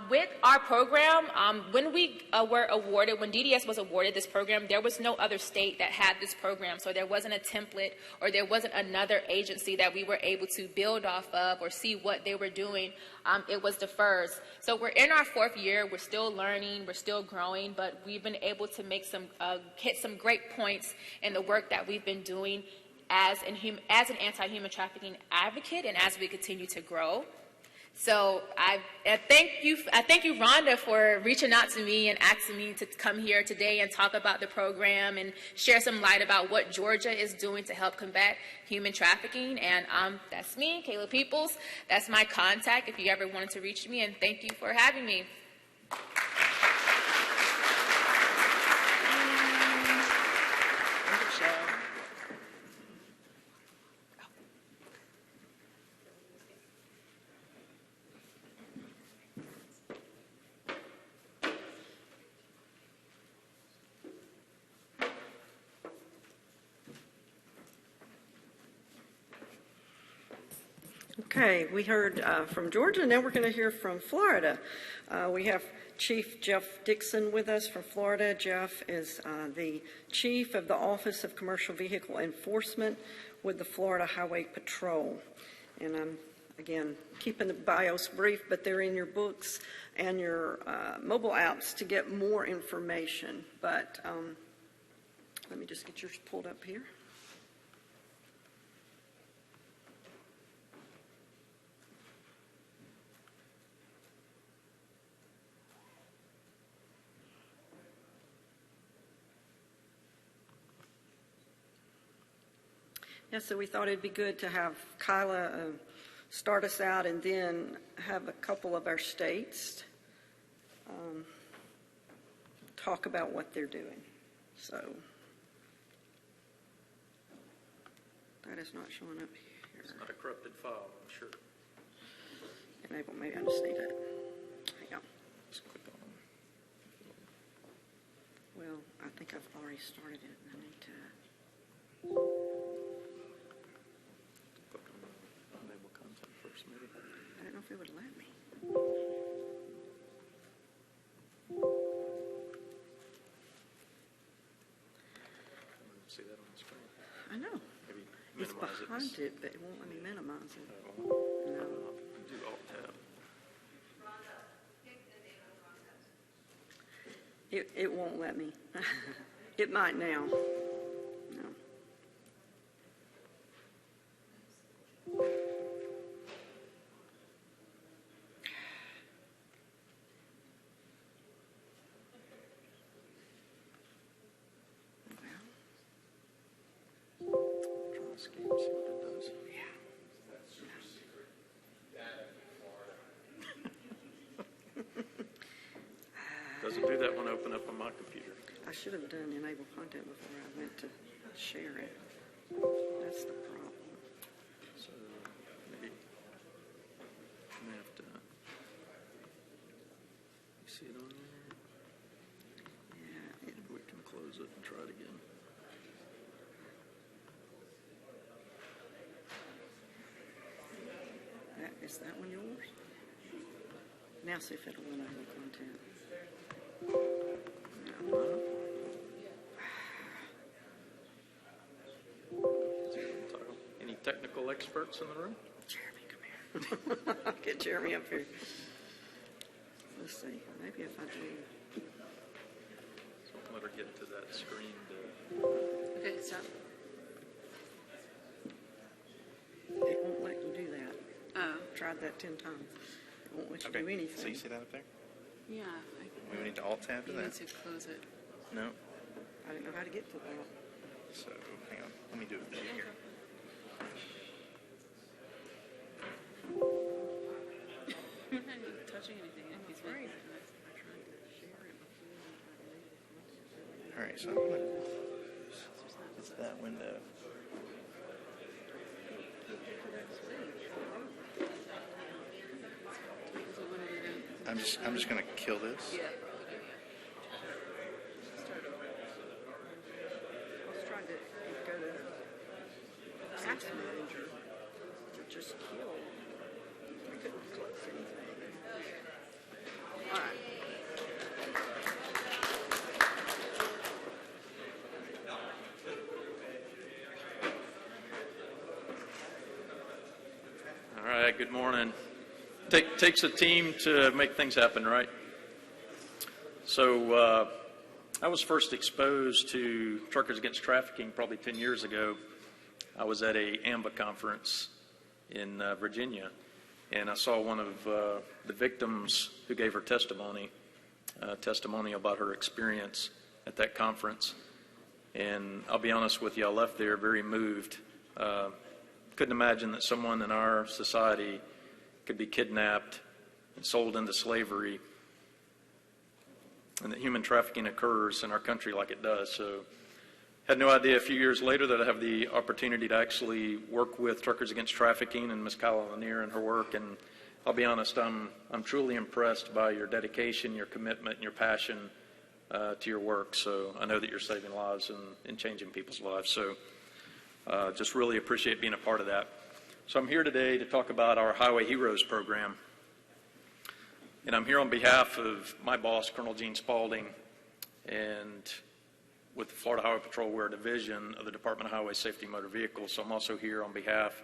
With our program, when we were awarded, when DDS was awarded this program, there was no other state that had this program. So there wasn't a template or there wasn't another agency that we were able to build off of or see what they were doing. It was the first. So we're in our 4th year. We're still learning. We're still growing. But we've been able to make hit some great points in the work that we've been doing as an anti-human trafficking advocate and as we continue to grow. So I thank you, Rhonda, for reaching out to me and asking me to come here today and talk about the program and share some light about what Georgia is doing to help combat human trafficking. And that's me, Kylla Peoples. That's my contact if you ever wanted to reach me. And thank you for having me. Okay, we heard from Georgia, now we're going to hear from Florida. We have Chief Jeff Dixon with us from Florida. Jeff is the Chief of the Office of Commercial Vehicle Enforcement with the Florida Highway Patrol. And I'm again, keeping the bios brief, but they're in your books and your mobile apps to get more information. But let me just get yours pulled up here. Yeah, so we thought it'd be good to have Kylla start us out and then have a couple of our states talk about what they're doing. So that is not showing up here. It's not a corrupted file, I'm sure. Enable, maybe I just need it. Hang on. Just click on them. Well, I think I've already started it and I need to. Click on enable content first, maybe. I don't know if it would let me. See that on the screen? I know. Maybe It's minimize it. behind it, but it won't let me minimize it. No. Do Alt-Tab. It won't let me. It might now. No. Try escape, see what it does. Does it do that when I open up on my computer? I should have done enable content before I went to share it. That's the problem. So maybe I'm gonna have to. You see it on there? Yeah, Maybe we can close it and try it again. is that one yours? Now see if it'll enable content. No. Any technical experts in the room? Jeremy, come here. I'll get Jeremy up here. Let's see. Maybe if I do. So let her get to that screen to. Okay, stop. It won't let you do that. Oh, Tried that 10 times. It won't let you do So anything. you see that up there? yeah. We need to Alt-Tab to You need that? to close it. No. I didn't know how to get to that. So, hang on. Let me do it here. You're not even touching anything. He's right. All right, so I'm going to... It's that window. I'm just going to kill this. Yeah. I was trying to go to Task Manager to just kill. I couldn't close anything. All right. All right, good morning. Takes a team to make things happen, right? So I was first exposed to Truckers Against Trafficking probably 10 years ago. I was at a AMBA conference in Virginia, and I saw one of the victims who gave her testimony about her experience at that conference. And I'll be honest with you, I left there very moved. Couldn't imagine that someone in our society could be kidnapped and sold into slavery, and that human trafficking occurs in our country like it does. So had no idea a few years later that I have the opportunity to actually work with Truckers Against Trafficking and Ms. Kylla Lanier and her work. And I'll be honest, I'm truly impressed by your dedication, your commitment, and your passion to your work. So I know that you're saving lives and changing people's lives. So just really appreciate being a part of that. So I'm here today to talk about our Highway Heroes program. And I'm here on behalf of my boss, Colonel Gene Spalding, and with the Florida Highway Patrol, we're a division of the Department of Highway Safety and Motor Vehicles. So I'm also here on behalf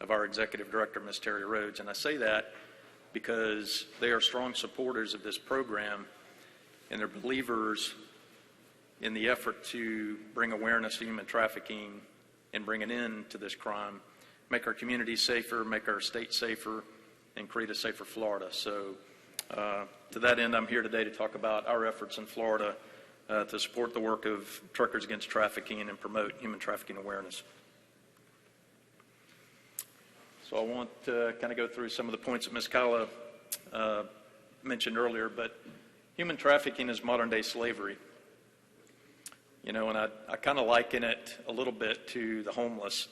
of our executive director, Ms. Terry Rhodes. And I say that because they are strong supporters of this program, and they're believers in the effort to bring awareness to human trafficking and bring an end to this crime, make our communities safer, make our state safer, and create a safer Florida. So to that end, I'm here today to talk about our efforts in Florida to support the work of Truckers Against Trafficking and promote human trafficking awareness. So I want to kind of go through some of the points that Ms. Kylla mentioned earlier, but human trafficking is modern-day slavery. You know, and I kind of liken it a little bit to the homeless.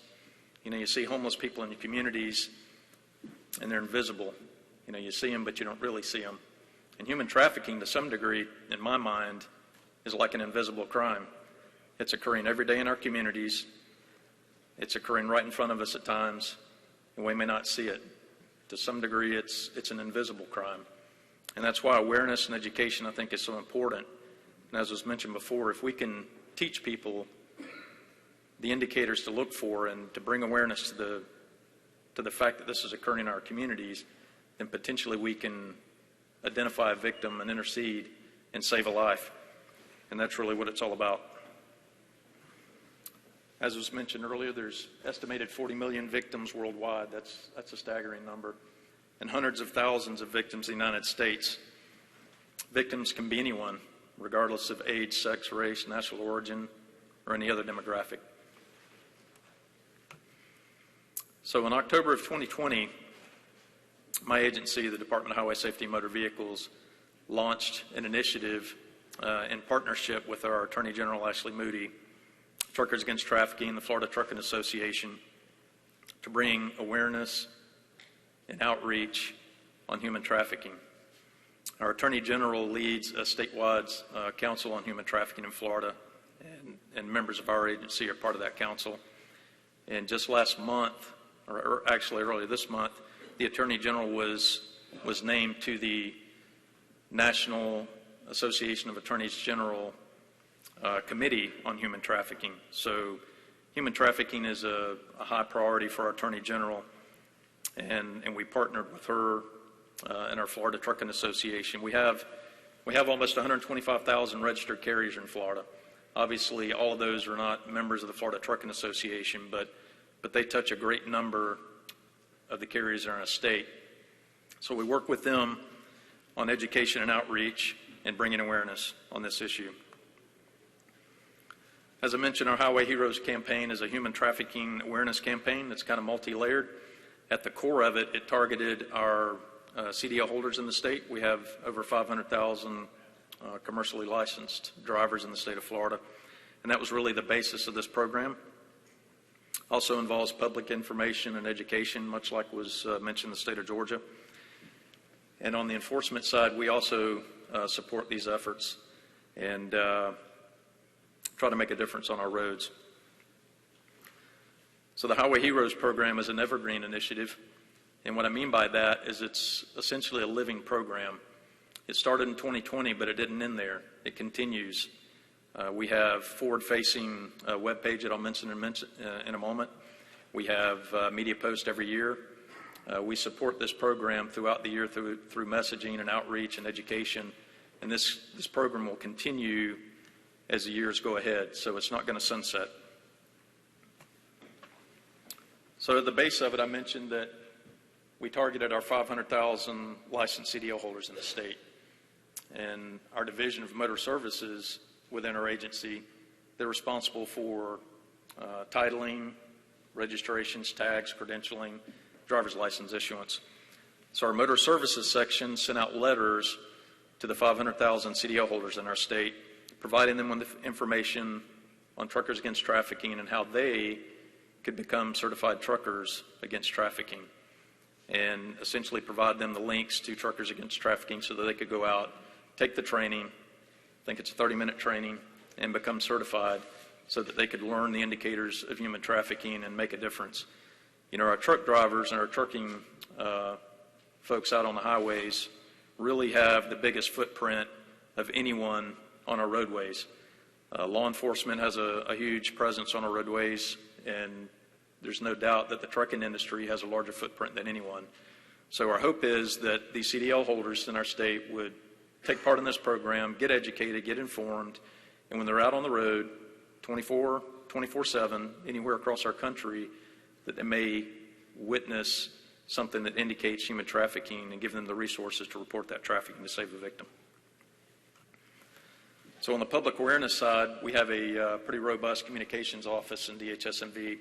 You know, you see homeless people in your communities, and they're invisible. You know, you see them, but you don't really see them. And human trafficking, to some degree, in my mind, is like an invisible crime. It's occurring every day in our communities. It's occurring right in front of us at times, and we may not see it. To some degree, it's an invisible crime. And that's why awareness and education, I think, is so important. And as was mentioned before, if we can teach people the indicators to look for and to bring awareness to the fact that this is occurring in our communities, then potentially we can identify a victim and intercede and save a life. And that's really what it's all about. As was mentioned earlier, there's estimated 40 million victims worldwide. That's a staggering number. And hundreds of thousands of victims in the United States. Victims can be anyone, regardless of age, sex, race, national origin, or any other demographic. So in October of 2020, my agency, the Department of Highway Safety and Motor Vehicles, launched an initiative in partnership with our Attorney General, Ashley Moody, Truckers Against Trafficking, the Florida Trucking Association, to bring awareness and outreach on human trafficking. Our Attorney General leads a statewide council on human trafficking in Florida, and members of our agency are part of that council. And just last month, or actually earlier this month, the Attorney General was named to the National Association of Attorneys General Committee on Human Trafficking. So human trafficking is a high priority for our Attorney General, and we partnered with her and our Florida Trucking Association. We have almost 125,000 registered carriers in Florida. Obviously, all of those are not members of the Florida Trucking Association, but they touch a great number of the carriers in our state. So we work with them on education and outreach and bringing awareness on this issue. As I mentioned, our Highway Heroes campaign is a human trafficking awareness campaign that's kind of multi-layered. At the core of it, it targeted our CDL holders in the state. We have over 500,000 commercially licensed drivers in the state of Florida, and that was really the basis of this program. Also involves public information and education, much like was mentioned in the state of Georgia. And on the enforcement side, we also support these efforts and try to make a difference on our roads. So the Highway Heroes program is an evergreen initiative, and what I mean by that is it's essentially a living program. It started in 2020, but it didn't end there. It continues. We have forward-facing webpage that I'll mention in a moment. We have media posts every year. We support this program throughout the year through messaging and outreach and education, and this program will continue as the years go ahead, so it's not going to sunset. So at the base of it, I mentioned that we targeted our 500,000 licensed CDL holders in the state, and our Division of Motor Services within our agency, they're responsible for titling, registrations, tags, credentialing, driver's license issuance. So our Motor Services section sent out letters to the 500,000 CDL holders in our state, providing them with information on Truckers Against Trafficking and how they could become certified truckers against trafficking, and essentially provide them the links to Truckers Against Trafficking so that they could go out, take the training, I think it's a 30-minute training, and become certified so that they could learn the indicators of human trafficking and make a difference. You know, our truck drivers and our trucking folks out on the highways really have the biggest footprint of anyone on our roadways. Law enforcement has a huge presence on our roadways, and there's no doubt that the trucking industry has a larger footprint than anyone. So our hope is that the CDL holders in our state would take part in this program, get educated, get informed, and when they're out on the road 24/7, anywhere across our country, that they may witness something that indicates human trafficking and give them the resources to report that trafficking to save the victim. So on the public awareness side, we have a pretty robust communications office in DHSMV,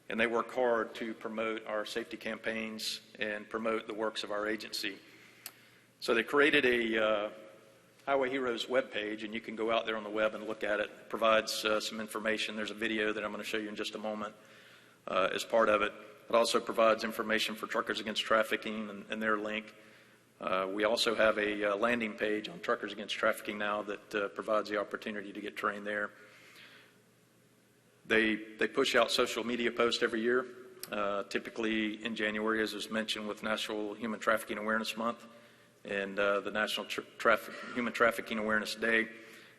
and they work hard to promote our safety campaigns and promote the works of our agency. So they created a Highway Heroes webpage, and you can go out there on the web and look at it. It provides some information. There's a video that I'm going to show you in just a moment as part of it. It also provides information for Truckers Against Trafficking and their link. We also have a landing page on Truckers Against Trafficking now that provides the opportunity to get trained there. They push out social media posts every year, typically in January, as was mentioned, with National Human Trafficking Awareness Month and the National Human Trafficking Awareness Day.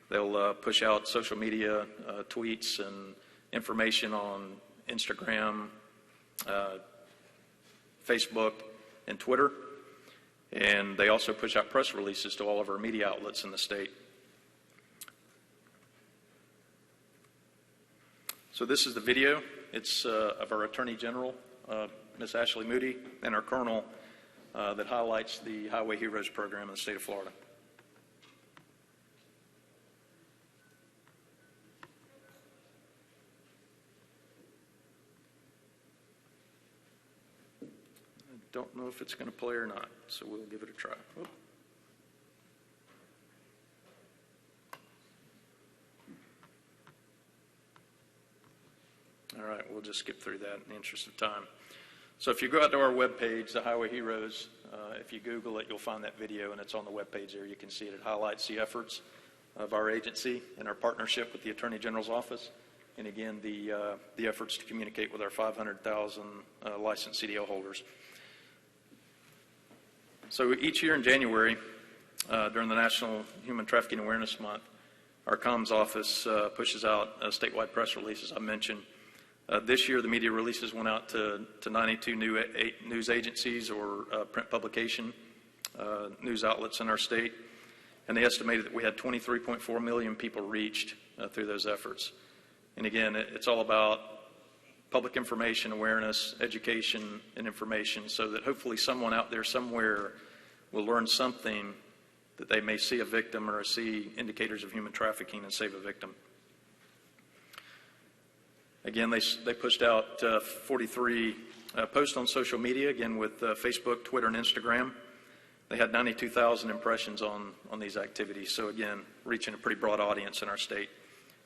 They'll push out social media tweets and information on Instagram, Facebook, and Twitter. And they also push out press releases to all of our media outlets in the state. So this is the video. It's of our Attorney General, Ms. Ashley Moody, and our Colonel that highlights the Highway Heroes program in the state of Florida. I don't know if it's going to play or not, so we'll give it a try. Oop. All right, we'll just skip through that in the interest of time. So if you go out to our webpage, the Highway Heroes, if you Google it, you'll find that video, and it's on the webpage there. You can see it. It highlights the efforts of our agency and our partnership with the Attorney General's office, and again, the efforts to communicate with our 500,000 licensed CDL holders. So each year in January, during the National Human Trafficking Awareness Month, our comms office pushes out statewide press releases, I mentioned. This year, the media releases went out to 92 news agencies or print publication news outlets in our state, and they estimated that we had 23.4 million people reached through those efforts. And again, it's all about public information, awareness, education, and information, so that hopefully someone out there somewhere will learn something that they may see a victim or see indicators of human trafficking and save a victim. Again, they pushed out 43 posts on social media, again with Facebook, Twitter, and Instagram. They had 92,000 impressions on these activities, so again, reaching a pretty broad audience in our state.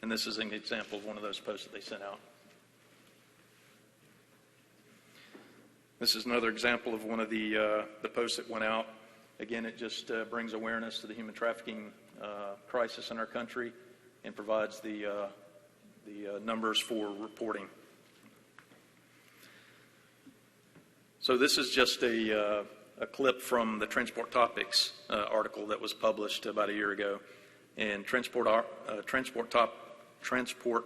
And this is an example of one of those posts that they sent out. This is another example of one of the posts that went out. Again, it just brings awareness to the human trafficking crisis in our country and provides the numbers for reporting. So this is just a clip from the Transport Topics article that was published about a year ago. And Transport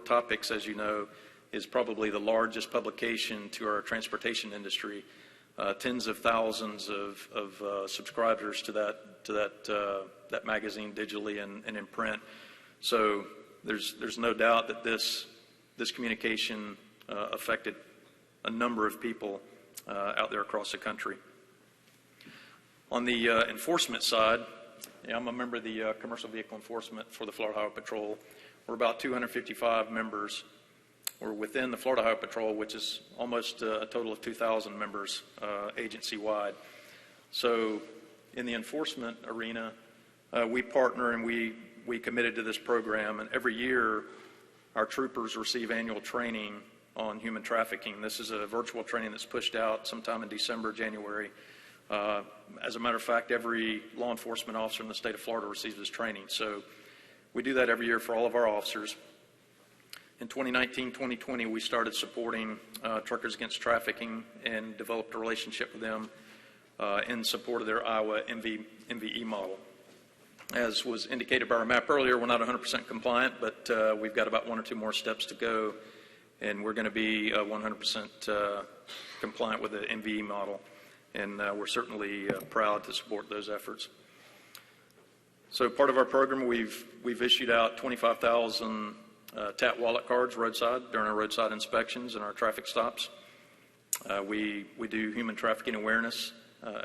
Topics, as you know, is probably the largest publication to our transportation industry. Tens of thousands of subscribers to that magazine digitally and in print. So there's no doubt that this communication affected a number of people out there across the country. On the enforcement side, I'm a member of the Commercial Vehicle Enforcement for the Florida Highway Patrol. We're about 255 members. We're within the Florida Highway Patrol, which is almost a total of 2,000 members agency-wide. So in the enforcement arena, we partner and we committed to this program, and every year our troopers receive annual training on human trafficking. This is a virtual training that's pushed out sometime in December, January. As a matter of fact, every law enforcement officer in the state of Florida receives this training. So we do that every year for all of our officers. In 2019-2020, we started supporting Truckers Against Trafficking and developed a relationship with them in support of their Iowa MVE model. As was indicated by our map earlier, we're not 100% compliant, but we've got about one or two more steps to go and we're going to be 100% compliant with the MVE model, and we're certainly proud to support those efforts. So part of our program, we've issued out 25,000 TAT wallet cards roadside during our roadside inspections and our traffic stops. We do human trafficking awareness,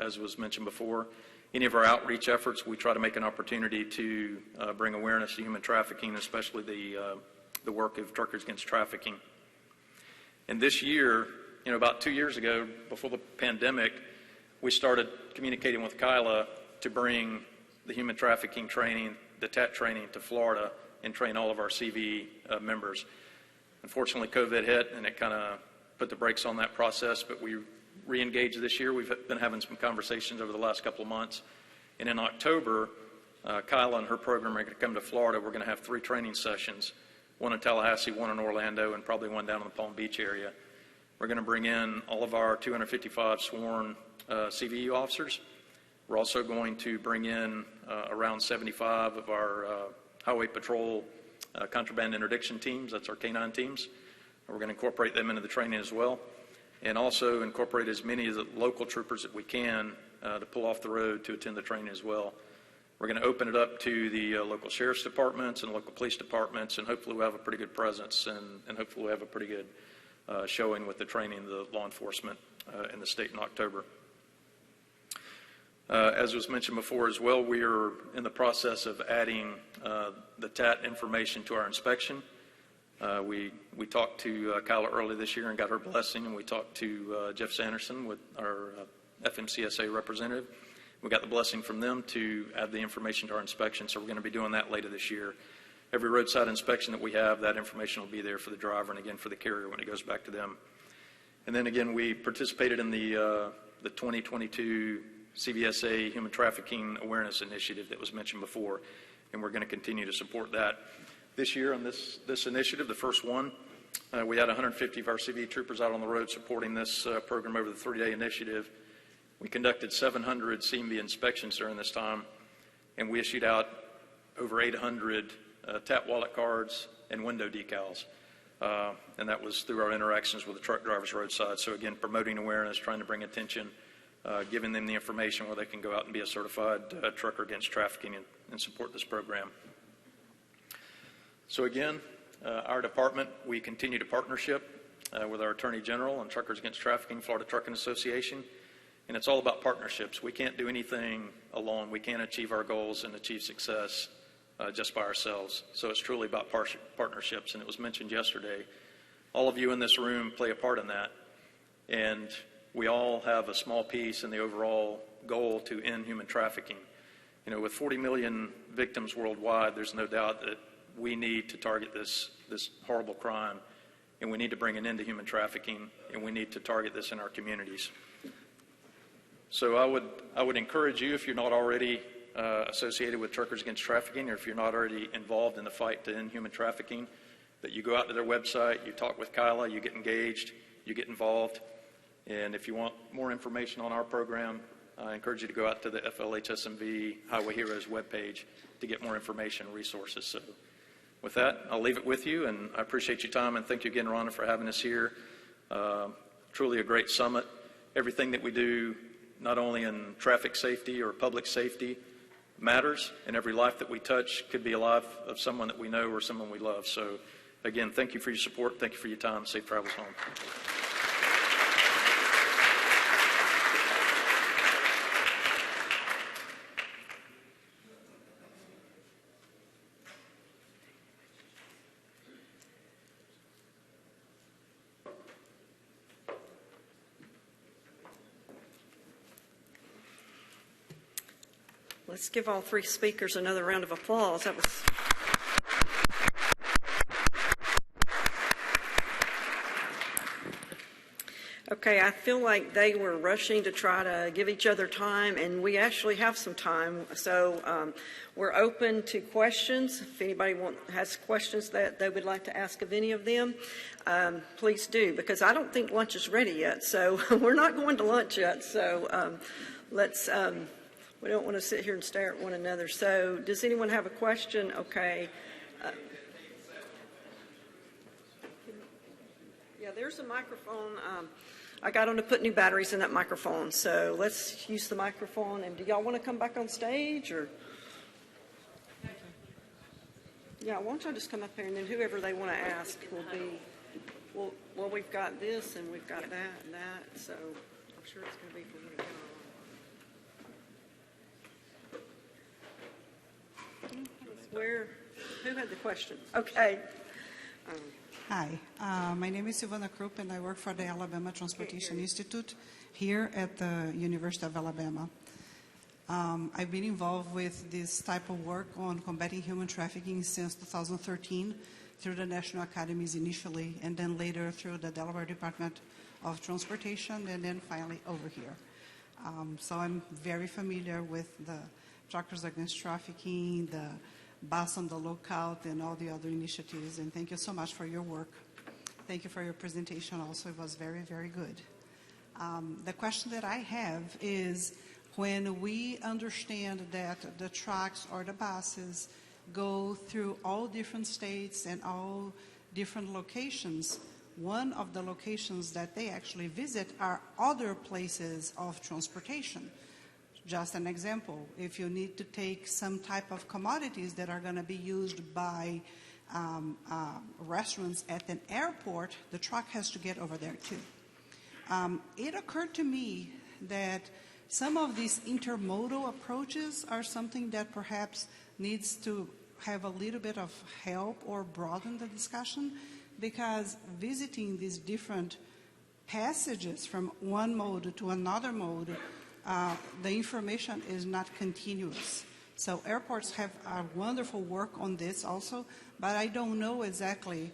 as was mentioned before. Any of our outreach efforts, we try to make an opportunity to bring awareness to human trafficking, especially the work of Truckers Against Trafficking. And this year, about 2 years ago, before the pandemic, we started communicating with Kylla to bring the human trafficking training, the TAT training, to Florida and train all of our CV members. Unfortunately, COVID hit, and it kind of put the brakes on that process, but we re-engaged this year. We've been having some conversations over the last couple of months. And in October, Kylla and her program are going to come to Florida. We're going to have 3 training sessions, one in Tallahassee, one in Orlando, and probably one down in the Palm Beach area. We're going to bring in all of our 255 sworn CVU officers. We're also going to bring in around 75 of our Highway Patrol contraband interdiction teams. That's our K-9 teams. We're going to incorporate them into the training as well, and also incorporate as many of the local troopers that we can to pull off the road to attend the training as well. We're going to open it up to the local sheriff's departments and local police departments, and hopefully we'll have a pretty good presence, and hopefully we'll have a pretty good showing with the training of the law enforcement in the state in October. As was mentioned before as well, we are in the process of adding the TAT information to our inspection. We talked to Kylla early this year and got her blessing, and we talked to Jeff Sanderson, with our FMCSA representative. We got the blessing from them to add the information to our inspection, so we're going to be doing that later this year. Every roadside inspection that we have, that information will be there for the driver and again for the carrier when it goes back to them. And then again, we participated in the 2022 CVSA Human Trafficking Awareness Initiative that was mentioned before, and we're going to continue to support that. This year on this initiative, the first one, we had 150 of our CV troopers out on the road supporting this program over the 3-day initiative. We conducted 700 CMV inspections during this time, and we issued out over 800 TAT wallet cards and window decals. And that was through our interactions with the truck drivers roadside. So again, promoting awareness, trying to bring attention, giving them the information where they can go out and be a certified trucker against trafficking and support this program. So again, our department, we continue to partnership with our Attorney General and Truckers Against Trafficking, Florida Trucking Association, and it's all about partnerships. We can't do anything alone. We can't achieve our goals and achieve success just by ourselves. So it's truly about partnerships, and it was mentioned yesterday. All of you in this room play a part in that, and we all have a small piece in the overall goal to end human trafficking. With 40 million victims worldwide, there's no doubt that we need to target this horrible crime, and we need to bring an end to human trafficking, and we need to target this in our communities. So I would encourage you, if you're not already associated with Truckers Against Trafficking, or if you're not already involved in the fight to end human trafficking, that you go out to their website, you talk with Kylla, you get engaged, you get involved. And if you want more information on our program, I encourage you to go out to the FLHSMV Highway Heroes webpage to get more information and resources. So with that, I'll leave it with you, and I appreciate your time, and thank you again, Rhonda, for having us here. Truly a great summit. Everything that we do, not only in traffic safety or public safety, matters, and every life that we touch could be a life of someone that we know or someone we love. So again, thank you for your support. Thank you for your time. Safe travels home. Let's give all 3 speakers another round of applause. That was okay. I feel like they were rushing to try to give each other time, and we actually have some time. So we're open to questions. If anybody has questions that they would like to ask of any of them, please do, because I don't think lunch is ready yet. So we're not going to lunch yet. So let's. We don't want to sit here and stare at one another. So does anyone have a question? Okay. Yeah, there's a microphone. I got them to put new batteries in that microphone, so let's use the microphone. And do y'all want to come back on stage, or? Yeah, why don't y'all just come up here, and then whoever they want to ask will be, well, we've got this, and we've got that, and that, so I'm sure it's going to be for you to who had the question? Okay. Hi, my name is Silvana Krupp, and I work for the Alabama Transportation Institute here at the University of Alabama. I've been involved with this type of work on combating human trafficking since 2013 through the National Academies initially, and then later through the Delaware Department of Transportation, and then finally over here. So I'm very familiar with the Truckers Against Trafficking, the Bus on the Lookout, and all the other initiatives, and thank you so much for your work. Thank you for your presentation also. It was very, very good. The question that I have is, when we understand that the trucks or the buses go through all different states and all different locations, one of the locations that they actually visit are other places of transportation. Just an example, if you need to take some type of commodities that are going to be used by restaurants at an airport, the truck has to get over there too. It occurred to me that some of these intermodal approaches are something that perhaps needs to have a little bit of help or broaden the discussion, because visiting these different passages from one mode to another mode, the information is not continuous. So airports have a wonderful work on this also, but I don't know exactly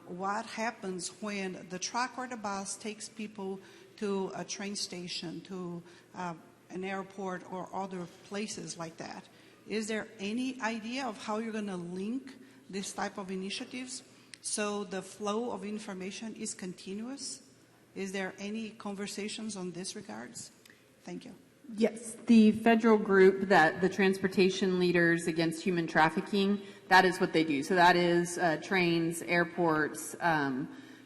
what happens when the truck or the bus takes people to a train station, to an airport or other places like that. Is there any idea of how you're going to link this type of initiatives so the flow of information is continuous? Is there any conversations on this regards? Thank you. Yes, the federal group, that the Transportation Leaders Against Human Trafficking, that is what they do. So that is trains, airports,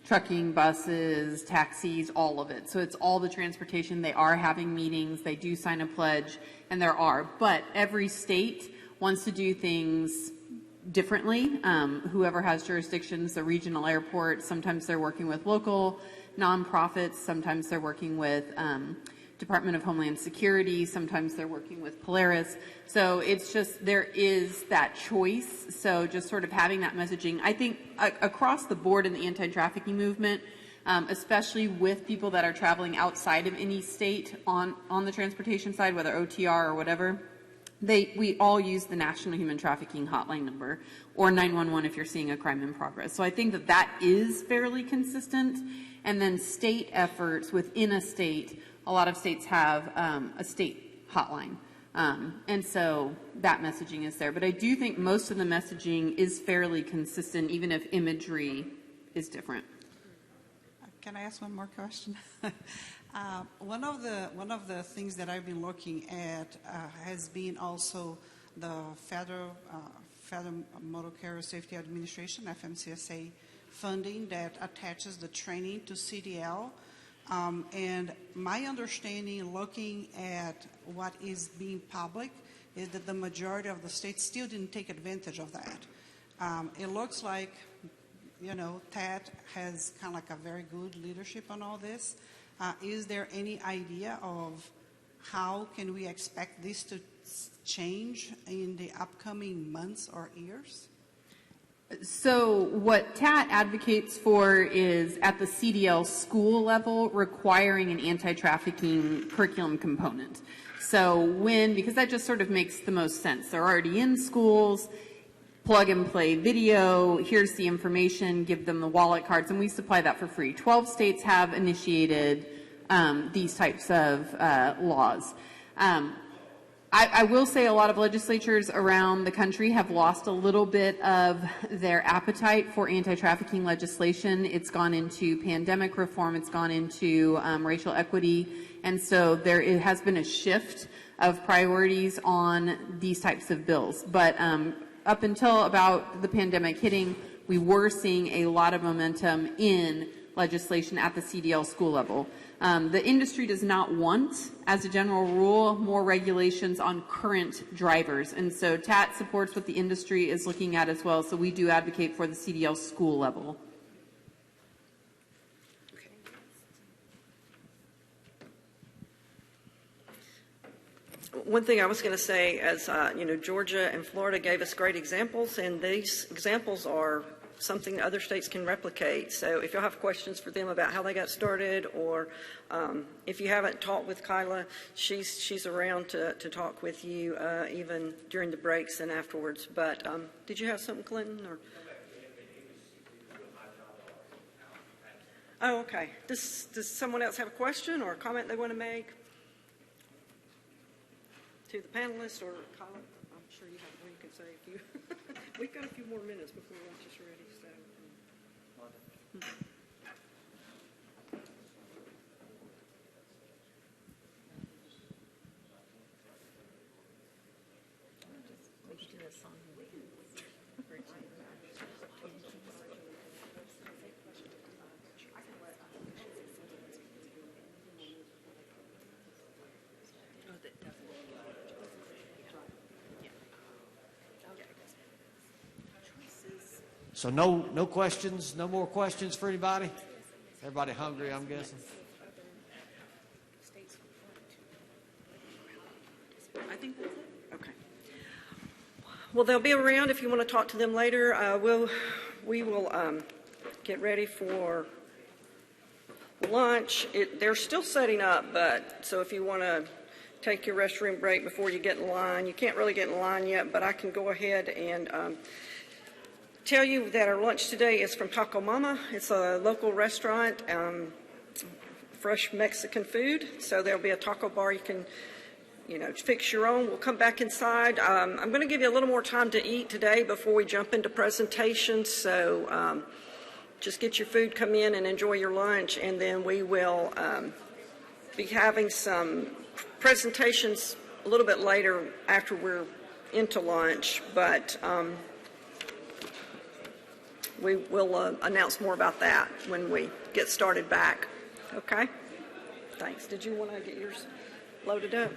trucking, buses, taxis, all of it. So it's all the transportation. They are having meetings. They do sign a pledge, and there are. But every state wants to do things differently. Whoever has jurisdictions, the regional airport, sometimes they're working with local nonprofits. Sometimes they're working with Department of Homeland Security, sometimes they're working with Polaris. So it's just, there is that choice. So just sort of having that messaging, I think across the board in the anti-trafficking movement, especially with people that are traveling outside of any state on the transportation side, whether OTR or whatever, we all use the National Human Trafficking Hotline number, or 911 if you're seeing a crime in progress. So I think that that is fairly consistent. And then state efforts within a state, a lot of states have a state hotline. And so that messaging is there. But I do think most of the messaging is fairly consistent, even if imagery is different. Can I ask one more question? One of the things that I've been looking at has been also the Federal Motor Carrier Safety Administration, FMCSA, funding that attaches the training to CDL. And my understanding, looking at what is being public, is that the majority of the states still didn't take advantage of that. It looks like, TAT has kind of like a very good leadership on all this. Is there any idea of how can we expect this to change in the upcoming months or years? So what TAT advocates for is at the CDL school level requiring an anti-trafficking curriculum component. So because that just sort of makes the most sense. They're already in schools, plug and play video, here's the information, give them the wallet cards, and we supply that for free. 12 states have initiated these types of laws. I will say a lot of legislatures around the country have lost a little bit of their appetite for anti-trafficking legislation. It's gone into pandemic reform, it's gone into racial equity, and so it has been a shift of priorities on these types of bills. But up until about the pandemic hitting, we were seeing a lot of momentum in legislation at the CDL school level. The industry does not want, as a general rule, more regulations on current drivers. And so TAT supports what the industry is looking at as well. So we do advocate for the CDL school level. One thing I was going to say, as Georgia and Florida gave us great examples, and these examples are something other states can replicate. So if you'll have questions for them about how they got started, or if you haven't talked with Kylla, she's around to talk with you even during the breaks and afterwards. But did you have something, Clinton? Or? Oh, okay. Does someone else have a question or a comment they want to make? To the panelists or Kylla? I'm sure you have more you can say. If you we've got a few more minutes before lunch is ready. So. So no questions, no more questions for anybody? Everybody hungry, I'm guessing? I think that's it. Okay. Well, they'll be around if you want to talk to them later. We will get ready for lunch. They're still setting up, but so if you want to take your restroom break before you get in line, you can't really get in line yet, but I can go ahead and tell you that our lunch today is from Taco Mama. It's a local restaurant, fresh Mexican food. So there'll be a taco bar you can, fix your own. We'll come back inside. I'm going to give you a little more time to eat today before we jump into presentations. So just get your food, come in and enjoy your lunch, and then we will be having some presentations a little bit later after we're into lunch, but we will announce more about that when we get started back. Okay? Thanks. Did you want to get yours loaded up?